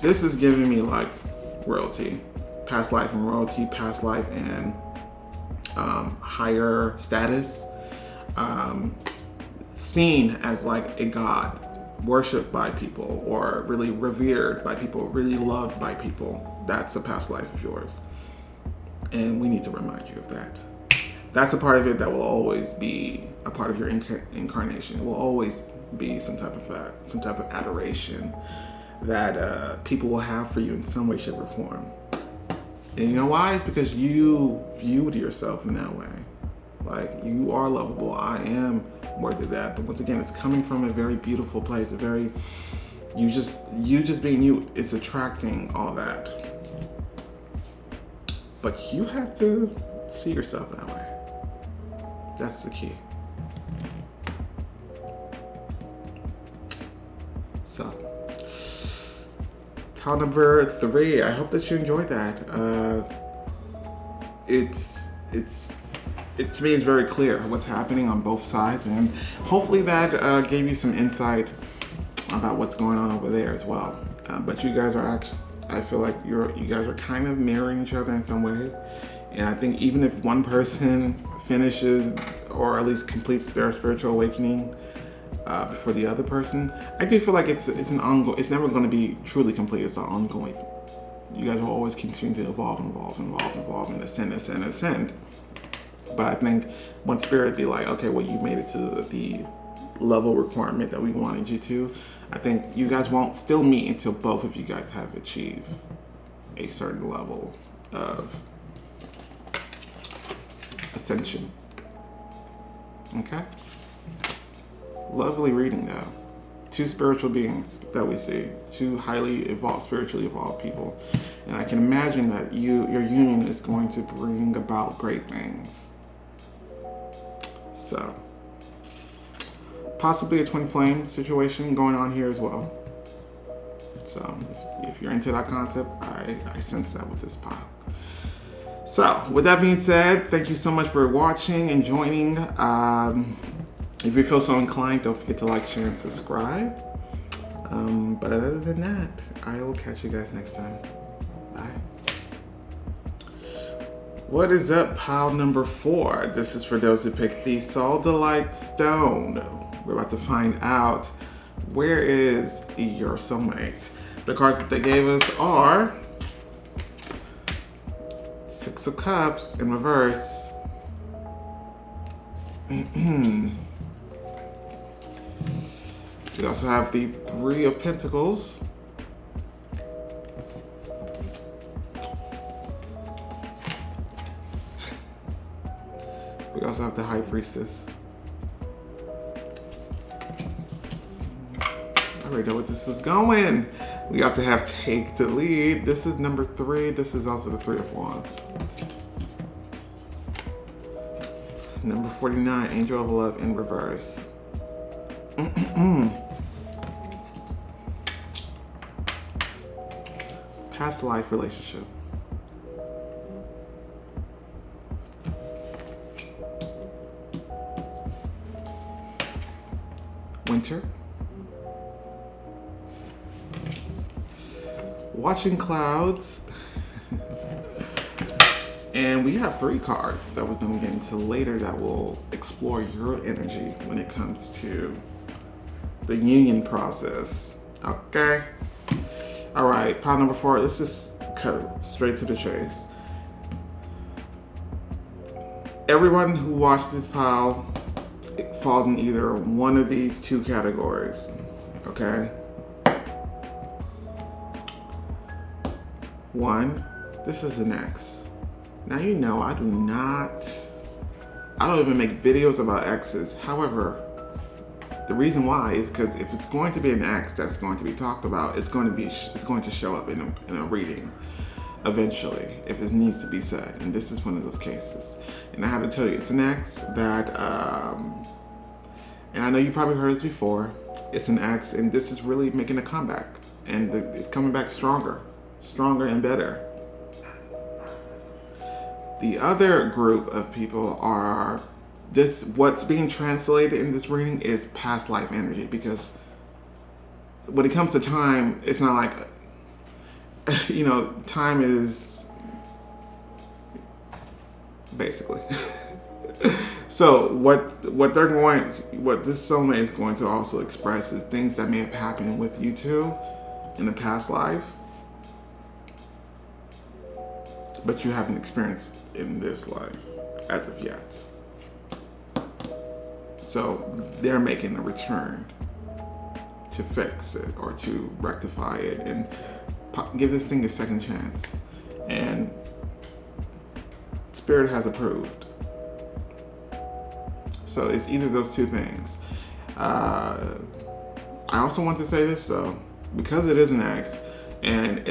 this is giving me like royalty, past life and royalty, past life and higher status, seen as like a god, worshipped by people, or really revered by people, really loved by people. That's a past life of yours. And we need to remind you of that. That's a part of it that will always be a part of your incarnation. It will always be some type of adoration that people will have for you in some way, shape, or form. And you know why? It's because you viewed yourself in that way. Like, you are lovable. I am worthy of that. But once again, it's coming from a very beautiful place. You just being you is attracting all that. But you have to see yourself that way. That's the key. So, pile number 3. I hope that you enjoyed that. It to me is very clear what's happening on both sides, and hopefully that gave you some insight about what's going on over there as well. But you guys are actually, I feel like you guys are kind of mirroring each other in some way, and I think even if one person finishes or at least completes their spiritual awakening before the other person, I do feel like it's an ongoing. It's never going to be truly complete. It's an ongoing. You guys will always continue to evolve and ascend. But I think once spirit be like, okay, well, you made it to the level requirement that we wanted you to, I think you guys won't still meet until both of you guys have achieved a certain level of ascension. Okay? Lovely reading though. 2 spiritual beings that we see, 2 highly evolved, spiritually evolved people. And I can imagine that your union is going to bring about great things. So, possibly a twin flame situation going on here as well. So, if you're into that concept, I sense that with this pile. So, with that being said, thank you so much for watching and joining. If you feel so inclined, don't forget to like, share, and subscribe. But other than that, I will catch you guys next time. Bye. What is up, pile number 4? This is for those who picked the Sodalite stone. We're about to find out, where is your soulmate? The cards that they gave us are 6 of Cups in reverse. We also have the 3 of Pentacles. We also have the High Priestess. I already know what this is going. We also have Take the Lead. This is number 3. This is also the 3 of Wands. Number 49, Angel of Love in reverse. Past life relationship. Winter. Watching clouds. And we have 3 cards that we're going to get into later that will explore your energy when it comes to the union process. Okay? All right, pile number 4. Let's just cut straight to the chase. Everyone who watched this pile, it falls in either one of these 2 categories. Okay? 1, this is an X. Now you know I don't even make videos about X's. However, the reason why is because if it's going to be an X that's going to be talked about, it's going to show up in a reading. eventually if it needs to be said. And this is one of those cases. And I have to tell you, it's an ex that, and I know you probably heard this before, it's an ex, and this is really making a comeback. And it's coming back stronger and better. The other group of people are what's being translated in this reading is past life energy, because when it comes to time, it's not like, time is basically. So what this soulmate is going to also express is things that may have happened with you two in the past life, but you haven't experienced in this life as of yet. So they're making a return to fix it or to rectify it and give this thing a second chance. And Spirit has approved. So it's either those two things. I also want to say this though, because it is an ex, and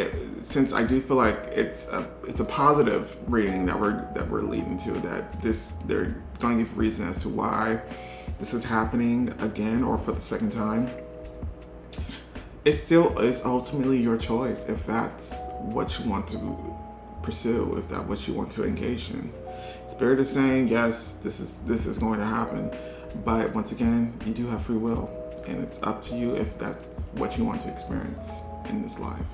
since I do feel like it's a positive reading that we're leading to, that they're going to give reason as to why this is happening again or for the second time. It still is ultimately your choice if that's what you want to pursue, if that's what you want to engage in. Spirit is saying yes, this is going to happen, but once again, you do have free will, and it's up to you if that's what you want to experience in this life.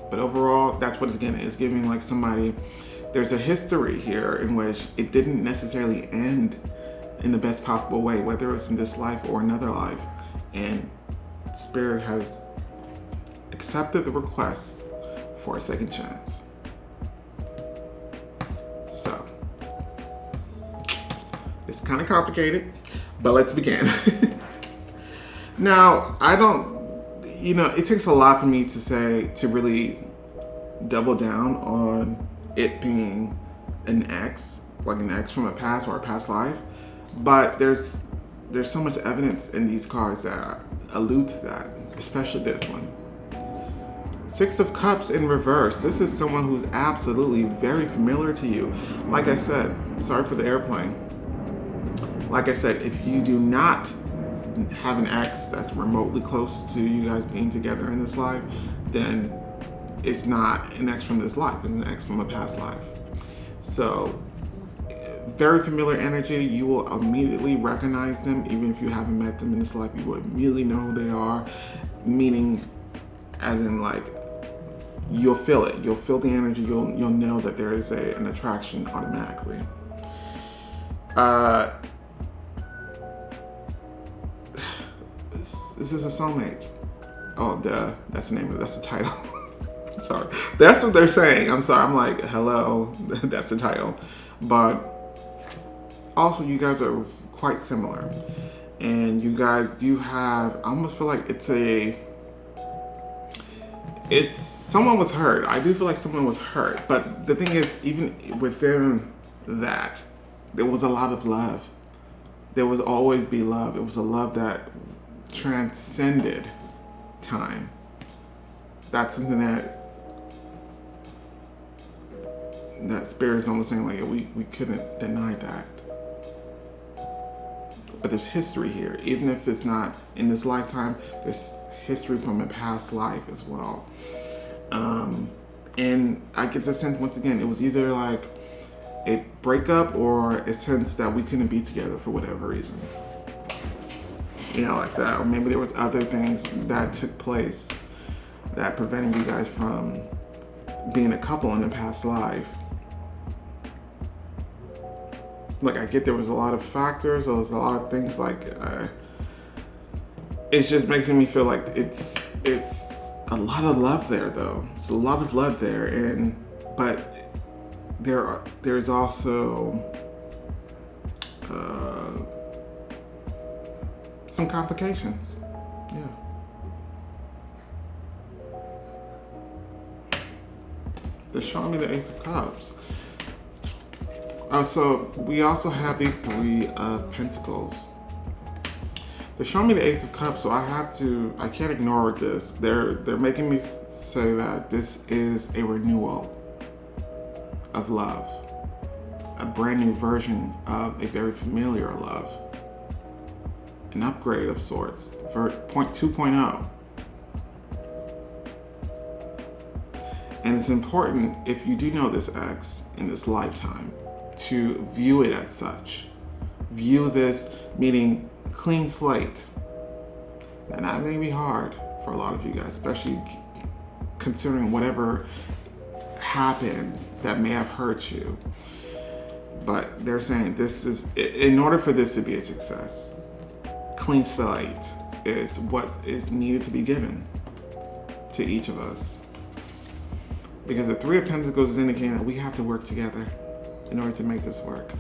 But overall, that's what it's giving like somebody. There's a history here in which it didn't necessarily end in the best possible way, whether it's in this life or another life, and Spirit has accepted the request for a second chance. So, it's kind of complicated, but let's begin. Now, it takes a lot for me to really double down on it being an ex, like an ex from a past or a past life, but there's so much evidence in these cards that allude to that, especially this one. Six of Cups in reverse. This is someone who's absolutely very familiar to you. Like I said, sorry for the airplane. Like I said, if you do not have an ex that's remotely close to you guys being together in this life, then it's not an ex from this life, it's an ex from a past life. So, very familiar energy. You will immediately recognize them, even if you haven't met them in this life. You will immediately know who they are, meaning as in like, you'll feel it. You'll feel the energy. You'll know that there is an attraction automatically. This is a soulmate. Oh, duh. That's the name of it. That's the title. Sorry. That's what they're saying. I'm sorry. I'm like, hello. That's the title. But also, you guys are quite similar. And you guys do have, I almost feel like someone was hurt. I do feel like someone was hurt. But the thing is, even within that, there was a lot of love. There will always be love. It was a love that transcended time. That's something that Spirit is almost saying, like, we couldn't deny that. But there's history here. Even if it's not in this lifetime, there's history from a past life as well. And I get the sense, once again, it was either like a breakup or a sense that we couldn't be together for whatever reason. Like that. Or maybe there was other things that took place that prevented you guys from being a couple in the past life. Like, I get there was a lot of factors, there was a lot of things, like, it just makes me feel like it's a lot of love there, though. It's a lot of love there, but there's also some complications. Yeah. They're showing me the Ace of Cups. So we also have the Three of Pentacles. They're showing me the Ace of Cups, so I can't ignore this. They're making me say that this is a renewal of love, a brand new version of a very familiar love, an upgrade of sorts, for 2.0. And it's important, if you do know this ex in this lifetime, to view it as such. View this, meaning clean slate. And that may be hard for a lot of you guys, especially considering whatever happened that may have hurt you. But they're saying this is, in order for this to be a success, clean slate is what is needed to be given to each of us. Because the Three of Pentacles is indicating that we have to work together in order to make this work.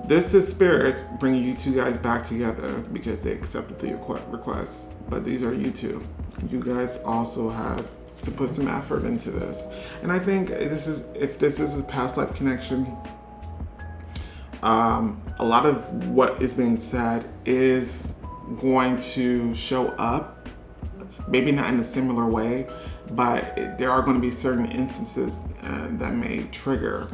This is Spirit bringing you two guys back together because they accepted the request. But these are you two. You guys also have to put some effort into this. And I think if this is a past life connection, a lot of what is being said is going to show up, maybe not in a similar way, but there are going to be certain instances that may trigger.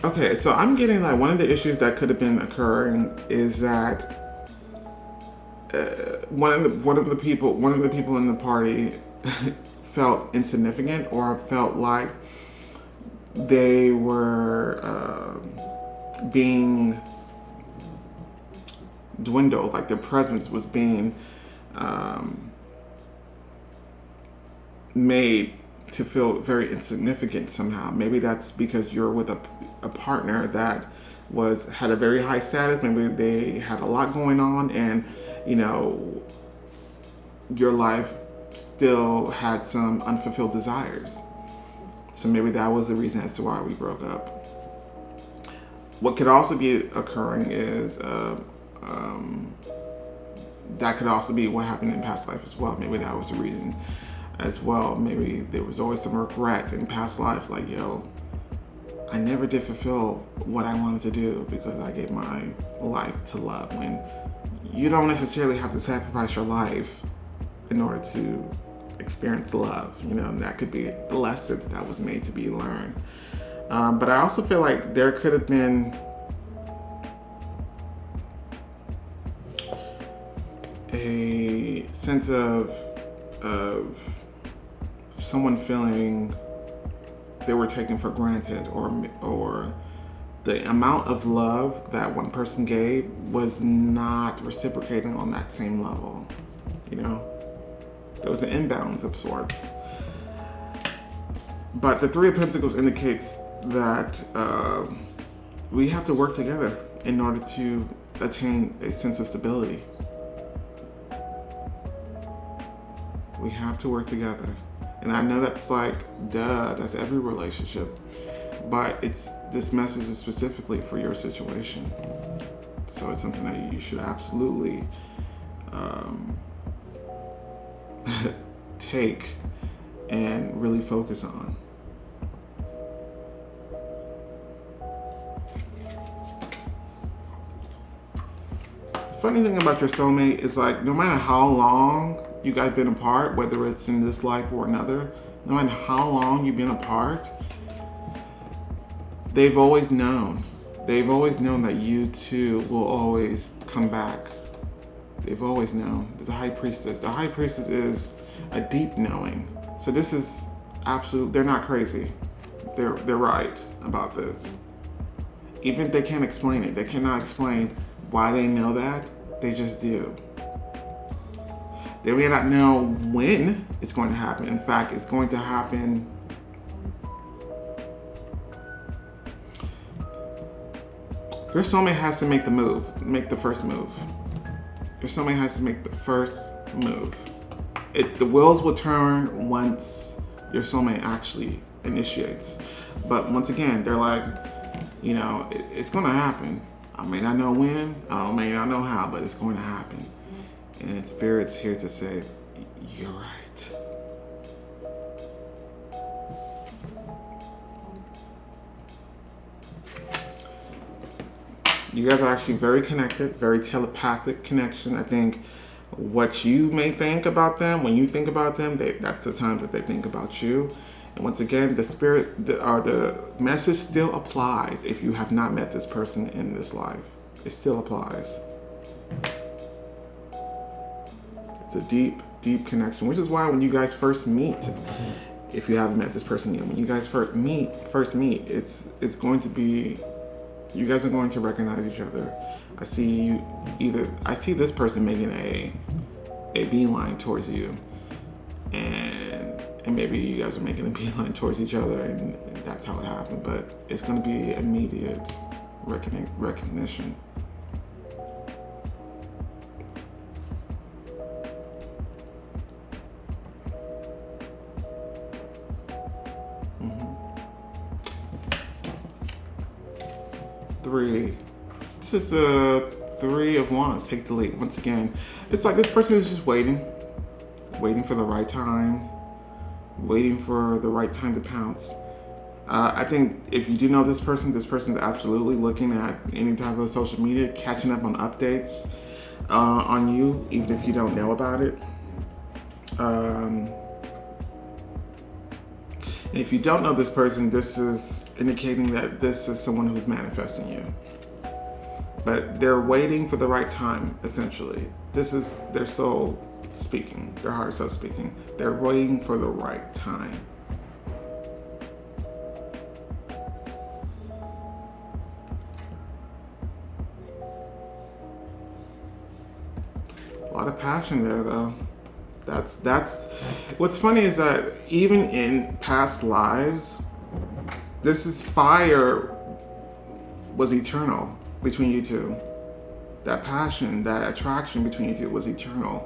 Okay, so I'm getting like one of the issues that could have been occurring is that one of the people in the party felt insignificant, or felt like they were being dwindled, like their presence was being made to feel very insignificant somehow. Maybe that's because you're with a partner that had a very high status. Maybe they had a lot going on, and your life still had some unfulfilled desires. So maybe that was the reason as to why we broke up. What could also be occurring is that could also be what happened in past life as well. Maybe that was the reason as well. Maybe there was always some regret in past lives, like, I never did fulfill what I wanted to do because I gave my life to love. When you don't necessarily have to sacrifice your life in order to experience love. That could be the lesson that was made to be learned. But I also feel like there could have been a sense of someone feeling they were taken for granted, or the amount of love that one person gave was not reciprocating on that same level. There was an imbalance of sorts. But the Three of Pentacles indicates that we have to work together in order to attain a sense of stability. We have to work together. And I know that's like, duh, that's every relationship. But this message is specifically for your situation. So it's something that you should absolutely take and really focus on. The funny thing about your soulmate is, like, no matter how long you guys been apart, whether it's in this life or another, no matter how long you've been apart, they've always known that you two will always come back. They've always known. The High Priestess is a deep knowing. So this is absolute. They're not crazy. They're right about this. Even if they can't explain it, they cannot explain why they know that. They just do. They may not know when it's going to happen. In fact, it's going to happen your soulmate has to make the first move. Your soulmate has to make the first move. The wheels will turn once your soulmate actually initiates. But once again, they're like, it's going to happen. I may not know when, I may not know how, but it's going to happen. And Spirit's here to say, you're right. You guys are actually very connected, very telepathic connection. I think what you may think about them, when you think about them, that's the time that they think about you. And once again, the message still applies if you have not met this person in this life. It still applies. It's a deep, deep connection, which is why when you guys first meet, if you haven't met this person yet, when you guys first meet, it's going to be, you guys are going to recognize each other. I see this person making a beeline towards you, and maybe you guys are making a beeline towards each other, and that's how it happened. But it's going to be immediate recognition. Three. This is the Three of Wands. Take the lead. Once again, it's like this person is just waiting for the right time, waiting for the right time to pounce. I think if you do know this person's absolutely looking at any type of social media, catching up on updates on you, even if you don't know about it. And if you don't know this person, this is indicating that this is someone who's manifesting you. But they're waiting for the right time, essentially. This is their soul speaking, their heart self speaking. They're waiting for the right time. A lot of passion there, though. That's what's funny is that even in past lives, fire was eternal between you two. That passion, that attraction between you two was eternal.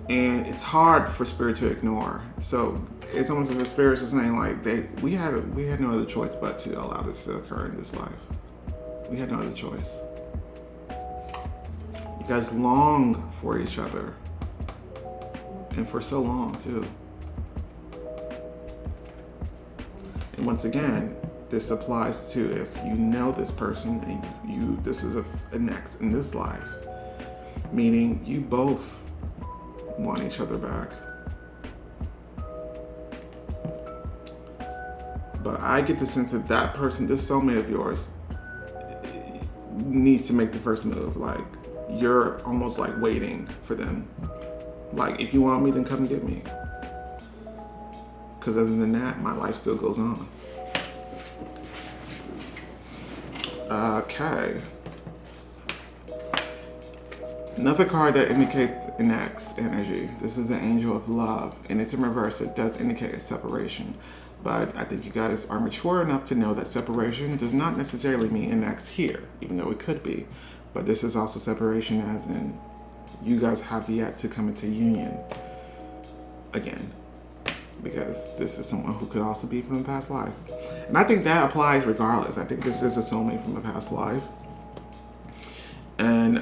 And it's hard for spirit to ignore. So it's almost like the spirits are saying like we had no other choice but to allow this to occur in this life. We had no other choice. You guys long for each other. And for so long too. And once again, this applies to if you know this person and this is an ex in this life, meaning you both want each other back. But I get the sense that that person, this soulmate of yours, needs to make the first move. Like you're almost like waiting for them. Like, if you want me, then come and get me. Because other than that, my life still goes on. Okay. Another card that indicates an ex energy. This is the Angel of Love, and it's in reverse. It does indicate a separation. But I think you guys are mature enough to know that separation does not necessarily mean an ex here, even though it could be. But this is also separation as in you guys have yet to come into union again, because this is someone who could also be from a past life. And I think that applies regardless. I think this is a soulmate from a past life. And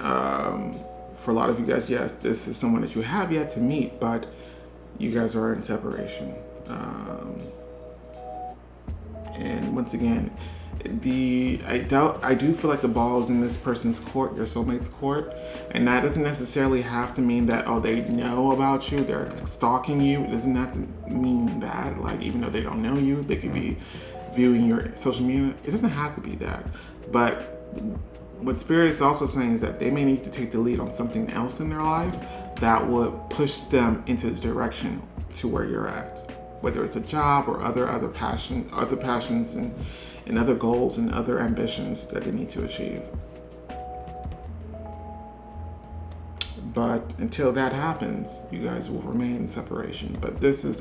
for a lot of you guys, yes, this is someone that you have yet to meet, but you guys are in separation. And once again, I do feel like the ball is in this person's court, your soulmate's court, and that doesn't necessarily have to mean that they know about you, they're stalking you. It doesn't have to mean that. Like, even though they don't know you, they could be viewing your social media. It doesn't have to be that. But what Spirit is also saying is that they may need to take the lead on something else in their life that would push them into the direction to where you're at, whether it's a job or other passions and other goals and other ambitions that they need to achieve. But until that happens, you guys will remain in separation. But this is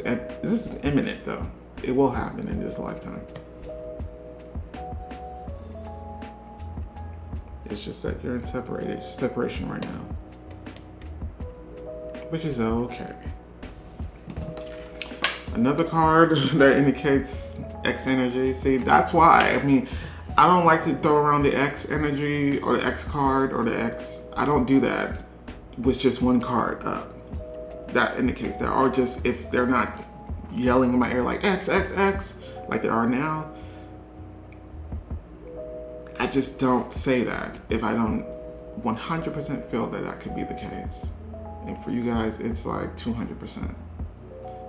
imminent, though. It will happen in this lifetime. It's just that you're in separation right now, which is okay. Another card that indicates X energy. See, that's why, I don't like to throw around the X energy or the X card or the X. I don't do that with just one card up. That indicates that. Or just if they're not yelling in my ear like X, X, X, like they are now. I just don't say that if I don't 100% feel that that could be the case. And for you guys, it's like 200%. And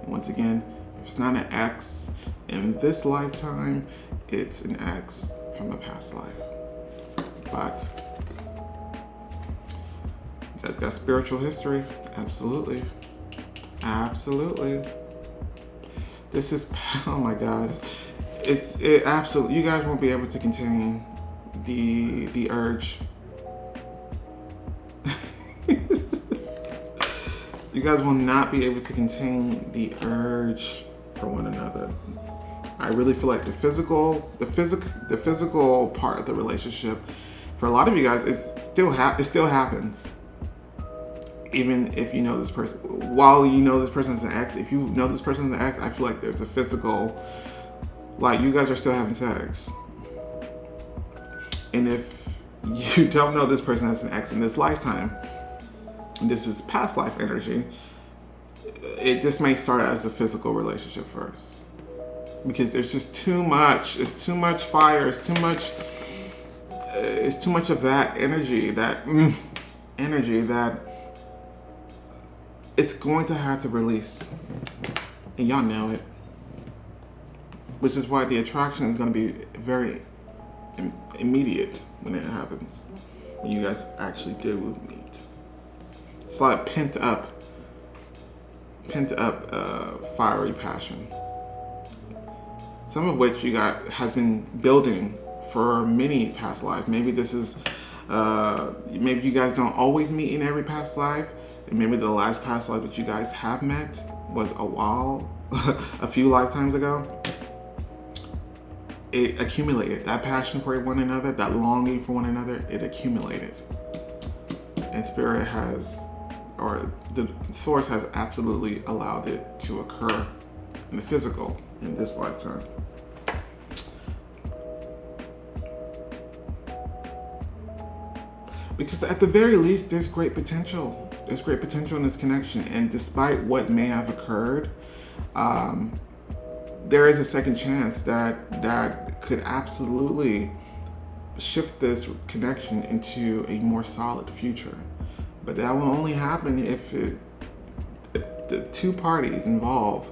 once again, if it's not an ex in this lifetime, it's an ex from a past life. But you guys got spiritual history. Absolutely. Absolutely. This is, oh my gosh. It absolutely, you guys won't be able to contain the urge. You guys will not be able to contain the urge for one another. I really feel like the physical part of the relationship, for a lot of you guys, it still happens. Even if you know this person, while you know this person as an ex, if you know this person as an ex, I feel like there's a physical, like you guys are still having sex. And if you don't know this person as an ex in this lifetime, and this is past life energy, it just may start as a physical relationship first. Because there's just too much. It's too much fire. It's too much of that energy, that it's going to have to release. And y'all know it. Which is why the attraction is going to be very immediate when it happens. When you guys actually do meet. It's like pent up fiery passion. Some of which you got has been building for many past lives. Maybe this is, maybe you guys don't always meet in every past life. And maybe the last past life that you guys have met was a few lifetimes ago. It accumulated. That passion for one another, that longing for one another, it accumulated. And Spirit has, or the Source has absolutely allowed it to occur in the physical in this lifetime. Because at the very least, there's great potential. There's great potential in this connection. And despite what may have occurred, there is a second chance that could absolutely shift this connection into a more solid future. But that will only happen if the two parties involved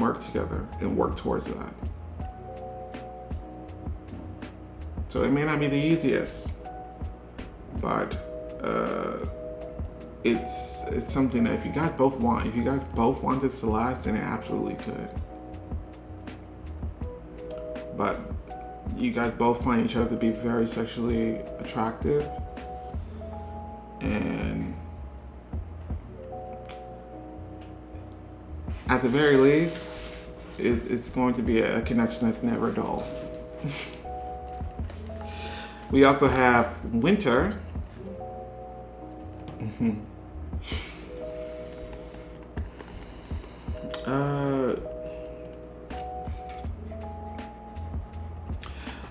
work together and work towards that. So it may not be the easiest, but it's something that if you guys both want this to last, then it absolutely could. But you guys both find each other to be very sexually attractive, and at the very least, it's going to be a connection that's never dull. We also have Winter.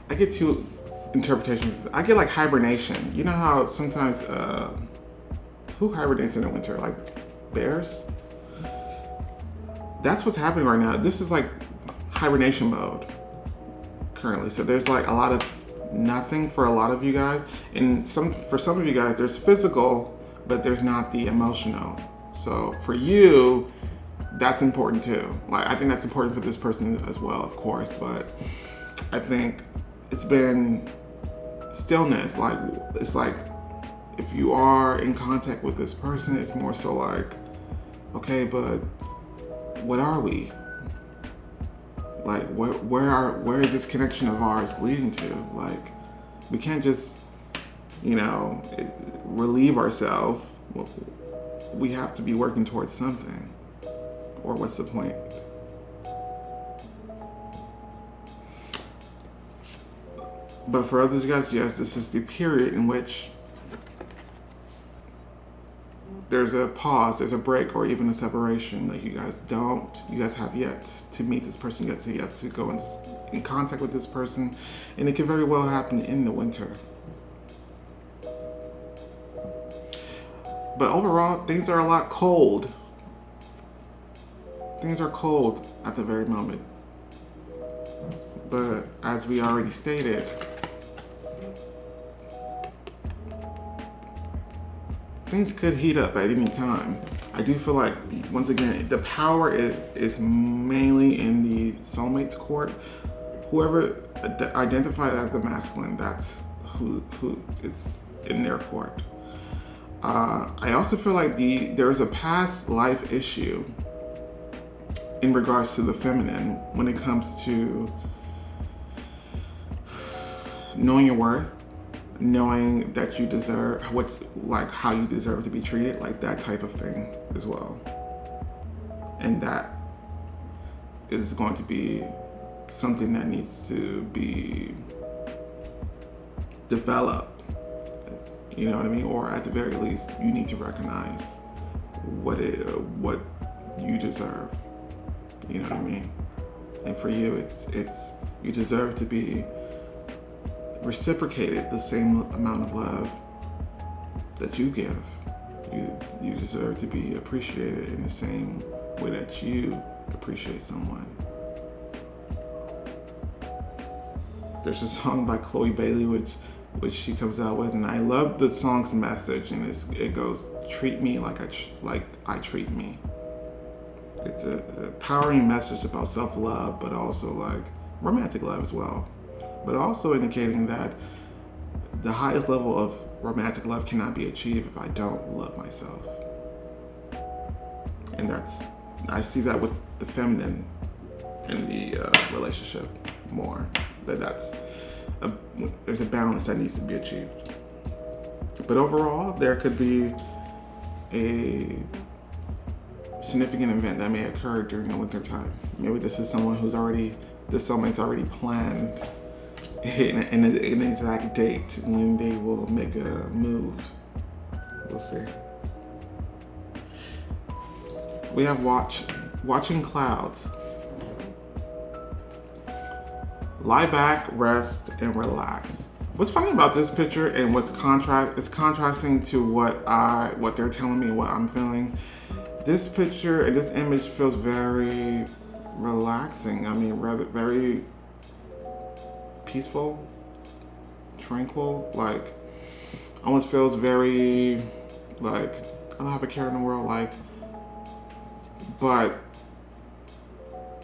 I get two interpretations. I get like hibernation. You know how sometimes who hibernates in the winter? Like bears? That's what's happening right now. This is like hibernation mode currently. So there's like a lot of nothing for a lot of you guys. And for some of you guys, there's physical, but there's not the emotional. So for you, that's important too. Like I think that's important for this person as well, of course. But I think it's been stillness. Like it's like if you are in contact with this person, it's more so like, okay, but what are we? Like where is this connection of ours leading to? Like we can't just, relieve ourselves. We have to be working towards something. Or what's the point? But for others of you guys, yes, this is the period in which there's a pause, there's a break, or even a separation. Like you guys have yet to meet this person, yet to go in contact with this person. And it could very well happen in the winter. But overall, things are a lot cold. Things are cold at the very moment. But as we already stated, things could heat up at any time. I do feel like, once again, the power is mainly in the soulmates court. Whoever identifies as the masculine, that's who is in their court. I also feel like there is a past life issue in regards to the feminine when it comes to knowing your worth, knowing that you deserve how you deserve to be treated, like that type of thing as well. And that is going to be something that needs to be developed. You know what I mean? Or at the very least, you need to recognize what you deserve. You know what I mean? And for you, it's you deserve to be reciprocated the same amount of love that you give. You deserve to be appreciated in the same way that you appreciate someone. There's a song by Chloe Bailey which she comes out with, and I love the song's message, and it goes, "Treat me like I treat me." It's a empowering message about self-love, but also like romantic love as well. But also indicating that the highest level of romantic love cannot be achieved if I don't love myself. And I see that with the feminine in the relationship more. There's a balance that needs to be achieved. But overall, there could be a significant event that may occur during the winter time. Maybe this is someone this soulmate's already planned an exact date when they will make a move. We'll see. We have watching clouds. Lie back, rest, and relax. What's funny about this picture and it's contrasting to what they're telling me, what I'm feeling. This picture and this image feels very relaxing. I mean, rather very peaceful, tranquil. Like, almost feels very like I don't have a care in the world. Like, but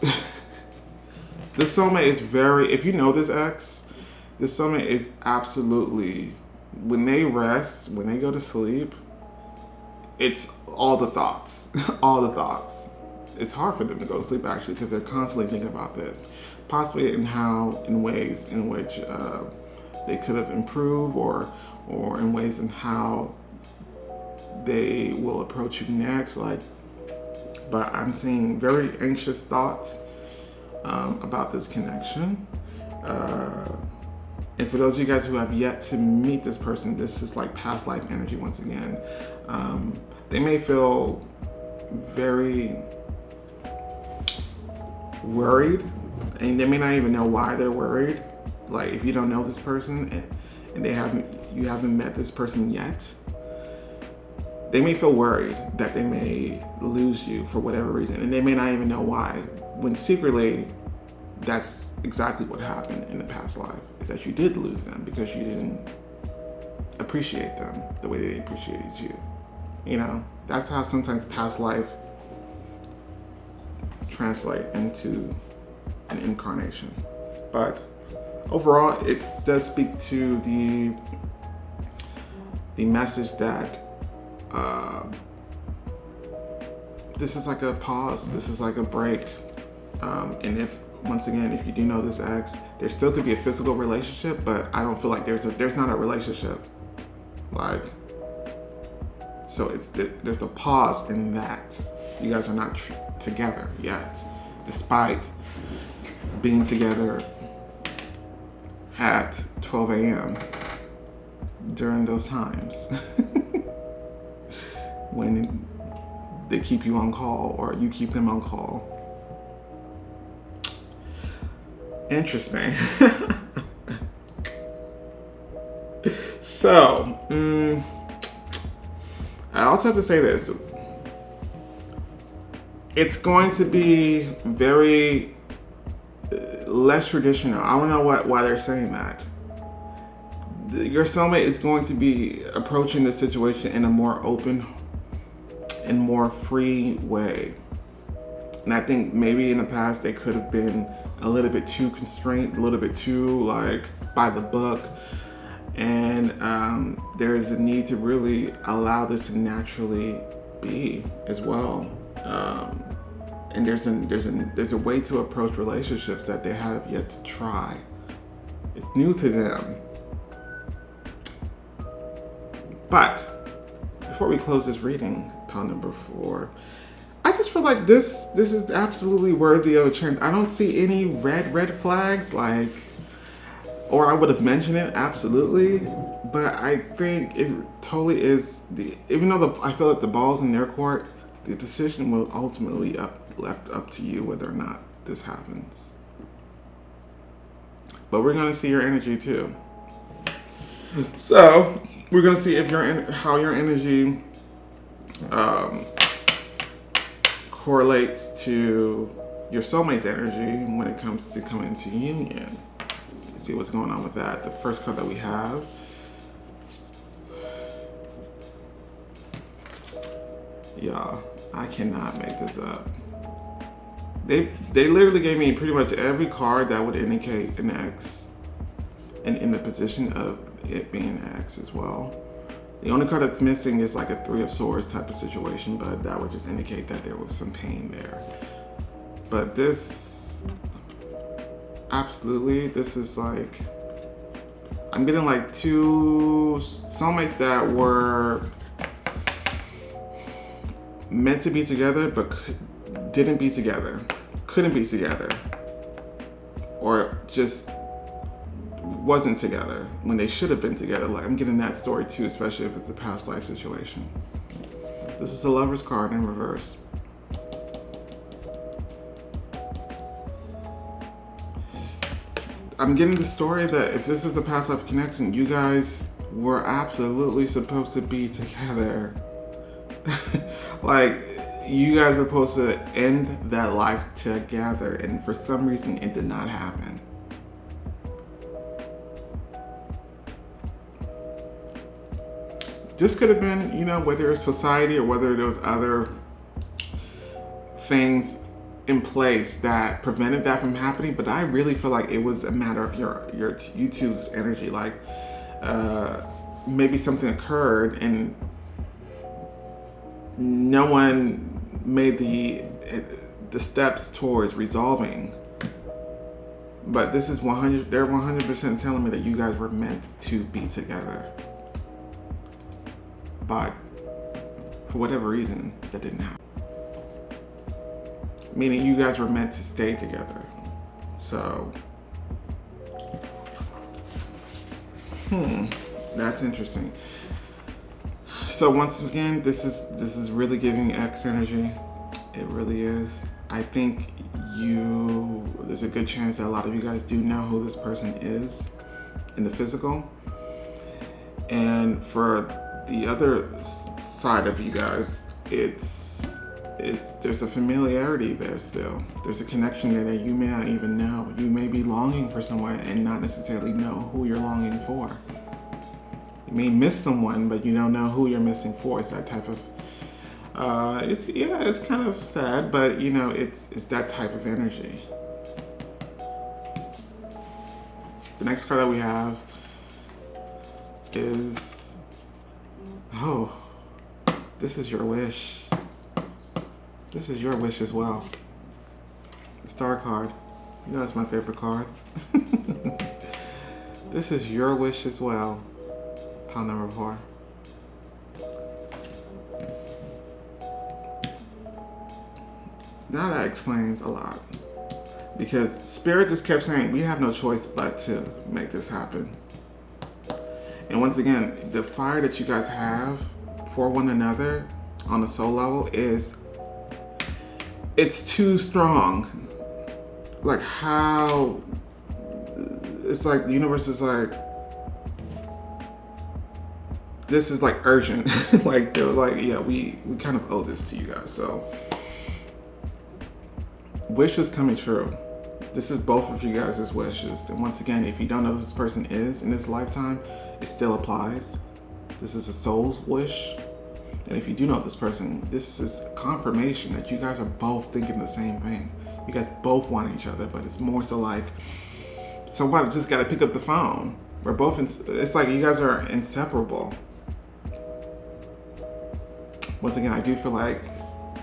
the soulmate is if you know this ex, the soulmate is absolutely, when they rest, when they go to sleep, it's all the thoughts, all the thoughts. It's hard for them to go to sleep actually because they're constantly thinking about this, possibly in ways in which they could have improved or in ways in how they will approach you next. But I'm seeing very anxious thoughts about this connection. And for those of you guys who have yet to meet this person, this is like past life energy once again. They may feel very worried, and they may not even know why they're worried. Like, if you don't know this person and you haven't met this person yet, they may feel worried that they may lose you for whatever reason, and they may not even know why, when secretly that's exactly what happened in the past life, is that you did lose them because you didn't appreciate them the way they appreciated you. You know, that's how sometimes past life translate into an incarnation. But overall, it does speak to the message that this is like a pause, this is like a break. And once again, if you do know this ex, there still could be a physical relationship, but I don't feel like there's not a relationship. Like, so there's a pause in that. You guys are not together yet, despite being together at 12 a.m. during those times when they keep you on call or you keep them on call. Interesting. So, I also have to say this. It's going to be very less traditional. I don't know why they're saying that. your soulmate is going to be approaching the situation in a more open and more free way. And I think maybe in the past they could have been a little bit too constrained, a little bit too like by the book. And there is a need to really allow this to naturally be as well. And there's a way to approach relationships that they have yet to try. It's new to them. But before we close this reading, pile number 4, I just feel like this is absolutely worthy of a chance. I don't see any red flags, like, or I would have mentioned it, absolutely. But I think it totally is, even though I feel like the ball's in their court, the decision will ultimately left up to you whether or not this happens. But we're gonna see your energy too. So we're gonna see if how your energy correlates to your soulmate's energy when it comes to coming into union. See what's going on with that. The first card that we have, y'all, I cannot make this up. They literally gave me pretty much every card that would indicate an X, and in the position of it being an X as well. The only card that's missing is like a 3 of Swords type of situation, but that would just indicate that there was some pain there. But this, absolutely, this is like, I'm getting like 2 soulmates that were meant to be together, but didn't be together, couldn't be together, or just wasn't together when they should have been together. Like, I'm getting that story too, especially if it's a past life situation. This is the Lover's card in reverse. I'm getting the story that if this is a past life connection, you guys were absolutely supposed to be together. Like, you guys were supposed to end that life together, and for some reason it did not happen. This could have been, you know, whether it's society or whether there was other things in place that prevented that from happening, but I really feel like it was a matter of you two's energy. Like, maybe something occurred and no one made the steps towards resolving. But this is they're 100% telling me that you guys were meant to be together. But for whatever reason, that didn't happen. Meaning you guys were meant to stay together. So, that's interesting. So once again, this is really giving X energy. It really is. I think there's a good chance that a lot of you guys do know who this person is in the physical. And for the other side of you guys, there's a familiarity there still. There's a connection there that you may not even know. You may be longing for someone and not necessarily know who you're longing for. You may miss someone, but you don't know who you're missing for. It's that type of, it's kind of sad, but you know, it's that type of energy. The next card that we have is, this is your wish. This is your wish as well. The Star card. You know that's my favorite card. This is your wish as well. Pile number 4. Now that explains a lot. Because Spirit just kept saying, we have no choice but to make this happen. And once again, the fire that you guys have for one another on a soul level it's too strong. Like how, it's like the universe is like, this is like urgent. Like they were like, yeah, we kind of owe this to you guys. So wish is coming true. This is both of you guys' wishes. And once again, if you don't know who this person is in this lifetime, it still applies. This is a soul's wish. And if you do know this person, this is confirmation that you guys are both thinking the same thing. You guys both want each other, but it's more so like, somebody just got to pick up the phone. We're both, it's like you guys are inseparable. Once again, I do feel like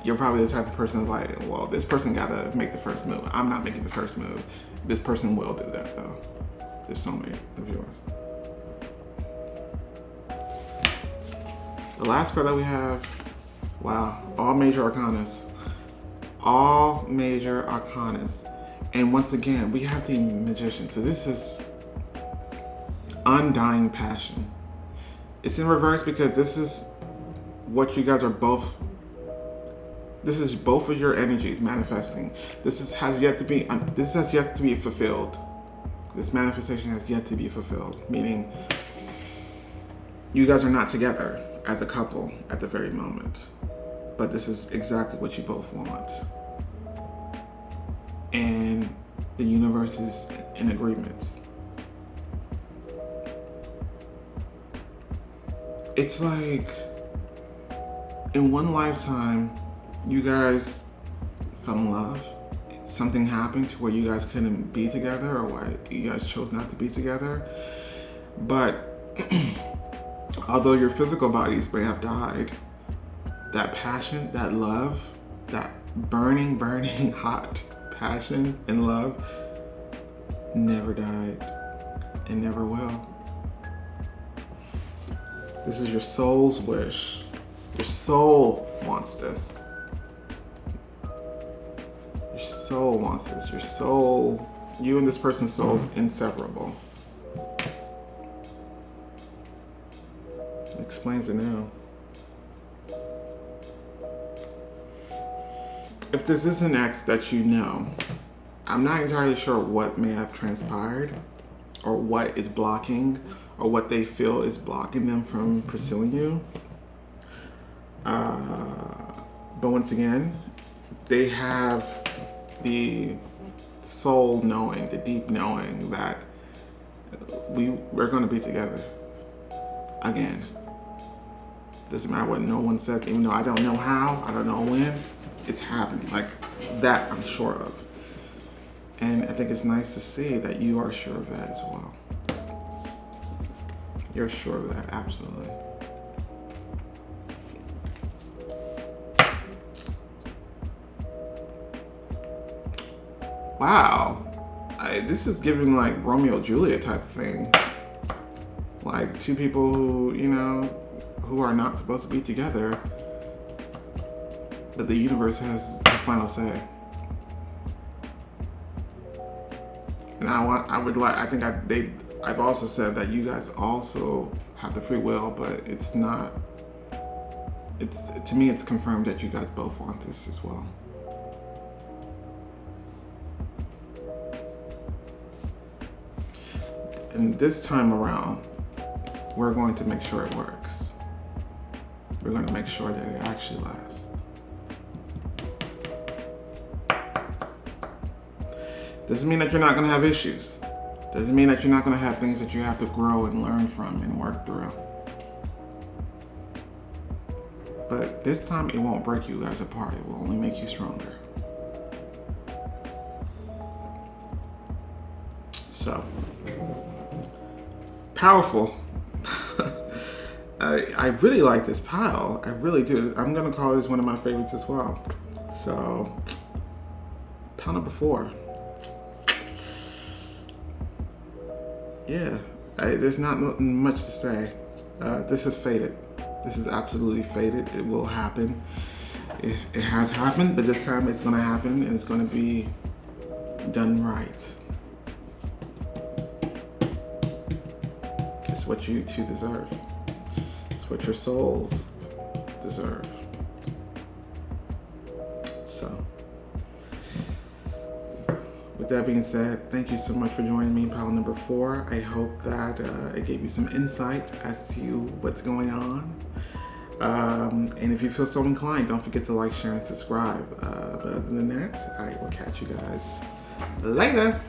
you're probably the type of person that's like, well, this person got to make the first move. I'm not making the first move. This person will do that though. This soulmate of yours. The last card that we have, wow, all major arcanas. All major arcanas. And once again, we have the Magician. So this is undying passion. It's in reverse because this is what you guys are both, this is both of your energies manifesting. This has yet to be fulfilled. This manifestation has yet to be fulfilled, meaning you guys are not together as a couple at the very moment, but this is exactly what you both want. And the universe is in agreement. It's like in one lifetime, you guys fell in love. Something happened to where you guys couldn't be together, or why you guys chose not to be together. But although your physical bodies may have died, that passion, that love, that burning, burning hot passion and love never died and never will. This is your soul's wish. Your soul wants this. Your soul wants this. Your soul, you and this person's soul is inseparable. It explains it now. If this is an ex that you know, I'm not entirely sure what may have transpired or what is blocking or what they feel is blocking them from pursuing you. But once again, they have the soul knowing, the deep knowing that we're going to be together again. Doesn't matter what no one says, even though I don't know how, I don't know when, it's happening. Like that I'm sure of. And I think it's nice to see that you are sure of that as well. You're sure of that, absolutely. Wow. This is giving like Romeo Juliet type of thing. Like two people who, you know, who are not supposed to be together, that the universe has the final say. And I've also said that you guys also have the free will, but it's not, to me it's confirmed that you guys both want this as well. And this time around, we're going to make sure it works. We're going to make sure that it actually lasts. Doesn't mean that you're not going to have issues. Doesn't mean that you're not going to have things that you have to grow and learn from and work through. But this time it won't break you guys apart. It will only make you stronger. So, powerful. I really like this pile. I really do. I'm going to call this one of my favorites as well. So, pile number 4. Yeah, there's not much to say. This is fated. This is absolutely fated. It will happen. It has happened, but this time it's going to happen and it's going to be done right. It's what you two deserve. It's what your souls deserve. So, with that being said, thank you so much for joining me in pile number 4. I hope that it gave you some insight as to what's going on. And if you feel so inclined, don't forget to like, share, and subscribe. But other than that, I will catch you guys later.